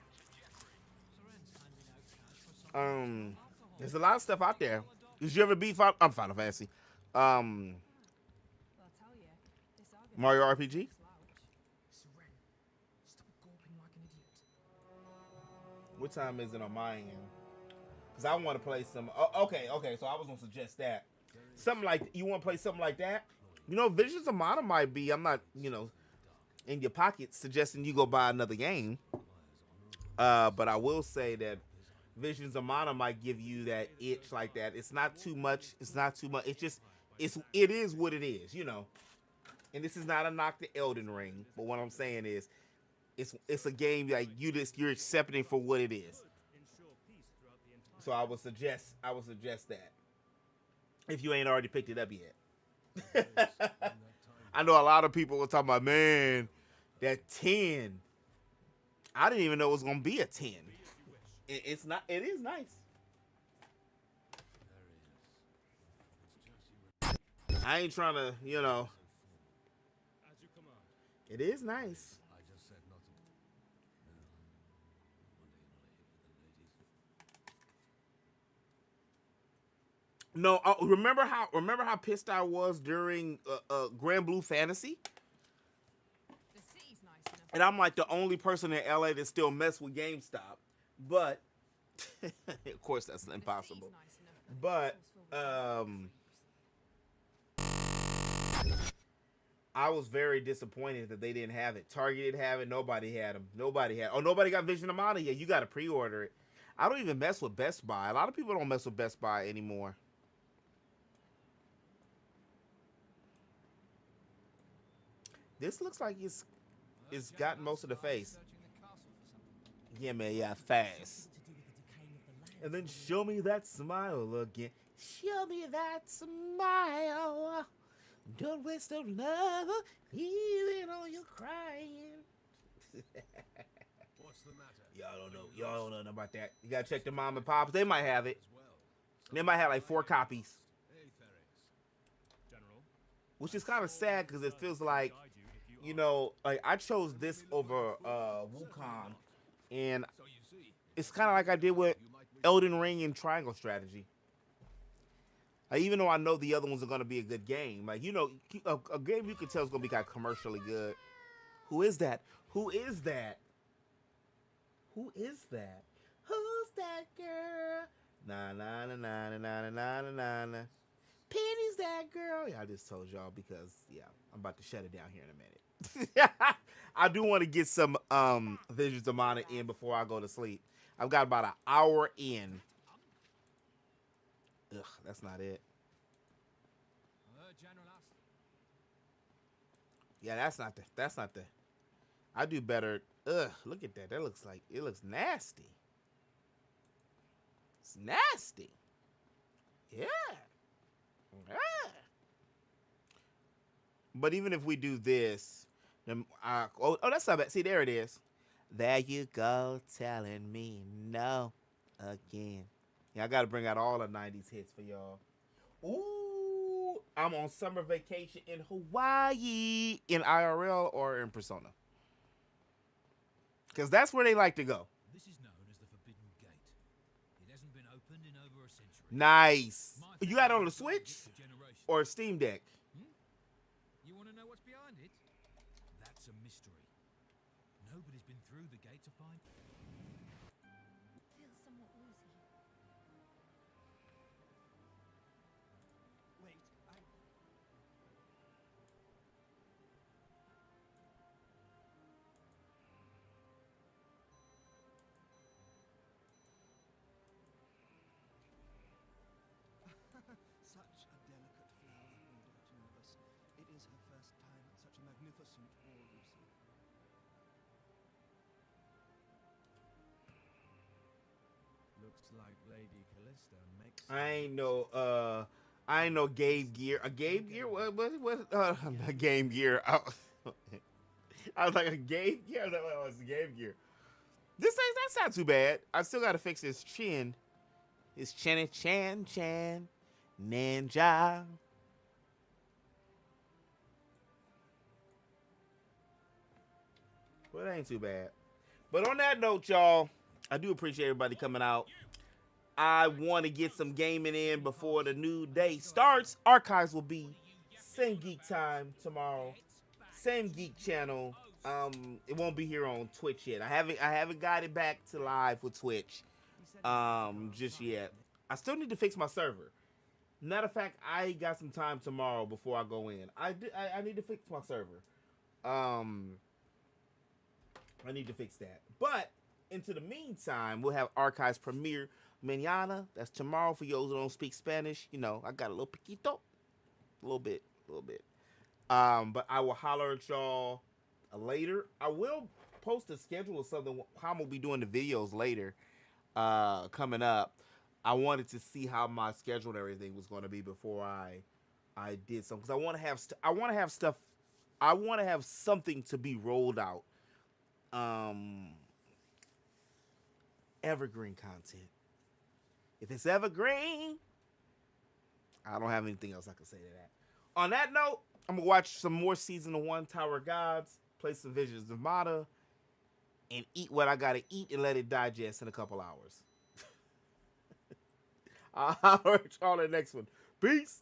There's a lot of stuff out there. Did you ever beat Final Fantasy? Mario RPG? What time is it on my end? Because I want to play some. Oh, okay. So I was going to suggest that. Something like, you want to play something like that? You know, Visions of Mana might be, I'm not, in your pocket suggesting you go buy another game. But I will say that Visions of Mana might give you that itch like that. It's not too much. It's not too much. It is what it is, And this is not a knock to Elden Ring, but what I'm saying is, it's a game like you're accepting for what it is. So I would suggest that if you ain't already picked it up yet. I know a lot of people were talking about, man, that 10. I didn't even know it was gonna be a 10. It's not. It is nice. I ain't trying to, It is nice. No, remember how pissed I was during Grand Blue Fantasy? And I'm like the only person in LA that still mess with GameStop. But of course that's impossible. But I was very disappointed that they didn't have it. Target didn't have it. Nobody had them. Nobody got Vision of Mana yet. You got to pre-order it. I don't even mess with Best Buy. A lot of people don't mess with Best Buy anymore. This looks like it's gotten most of the face. Yeah, man, yeah, fast. And then show me that smile again. Show me that smile. Don't waste no love, even though you're crying. What's the matter? Y'all don't know nothing about that. You gotta check the mom and pops. They might have it. They might have like 4 copies. Which is kind of sad because it feels like, like I chose this over Wukong, and it's kind of like I did with Elden Ring and Triangle Strategy. Even though I know the other ones are going to be a good game, like, a game you can tell is going to be kind of commercially good. Who is that? Who is that? Who is that? Who's that girl? Na na na na na na na na na na. Penny's that girl. Yeah, I just told y'all because yeah, I'm about to shut it down here in a minute. I do want to get some Visions of Mana in before I go to sleep. I've got about an hour in. Ugh, that's not it. Yeah, that's not the. I do better. Ugh, look at that. That looks like it looks nasty. It's nasty. Yeah. Yeah. But even if we do this, then that's not bad. See, there it is. There you go, telling me no again. Yeah, I got to bring out all the 90s hits for y'all. Ooh, I'm on summer vacation in Hawaii, in IRL or in Persona. Because that's where they like to go. This is known as the Forbidden Gate. It hasn't been opened in over a century. Nice. You got it on the Switch or Steam Deck? You want to know what's behind it? That's a mystery. Nobody's been through the gate to find. Feels somewhat woozy. Wait, Such a delicate flower, Reader Nervous. It is her first time at such a magnificent ball, you see. Looks like Lady Callista makes. I ain't no Game Gear. A Game Gear? What? A Game Gear. I was like a Game Gear. I was like, oh, it's a Game Gear. That's not too bad. I still gotta fix his chin. His chinny chan ninja. Well, it ain't too bad. But on that note, y'all, I do appreciate everybody coming out. I want to get some gaming in before the new day starts. Archives will be same Geek time tomorrow, same Geek channel. It won't be here on Twitch yet. I haven't got it back to live with Twitch just yet. I still need to fix my server. Matter of fact, I got some time tomorrow before I go in. I need to fix my server. I need to fix that. But into the meantime, we'll have Archives premiere mañana. That's tomorrow for those who don't speak Spanish. You know, I got a little poquito, a little bit. But I will holler at y'all later. I will post a schedule or something how I'm gonna be doing the videos later coming up. I wanted to see how my schedule and everything was going to be before I did something, because I want to have something to be rolled out. Evergreen content. If it's evergreen, I don't have anything else I can say to that. On that note, I'm gonna watch some more season 1 Tower of Gods, play some Visions of Mana, and eat what I gotta eat and let it digest in a couple hours. I'll catch y'all in the next one. Peace.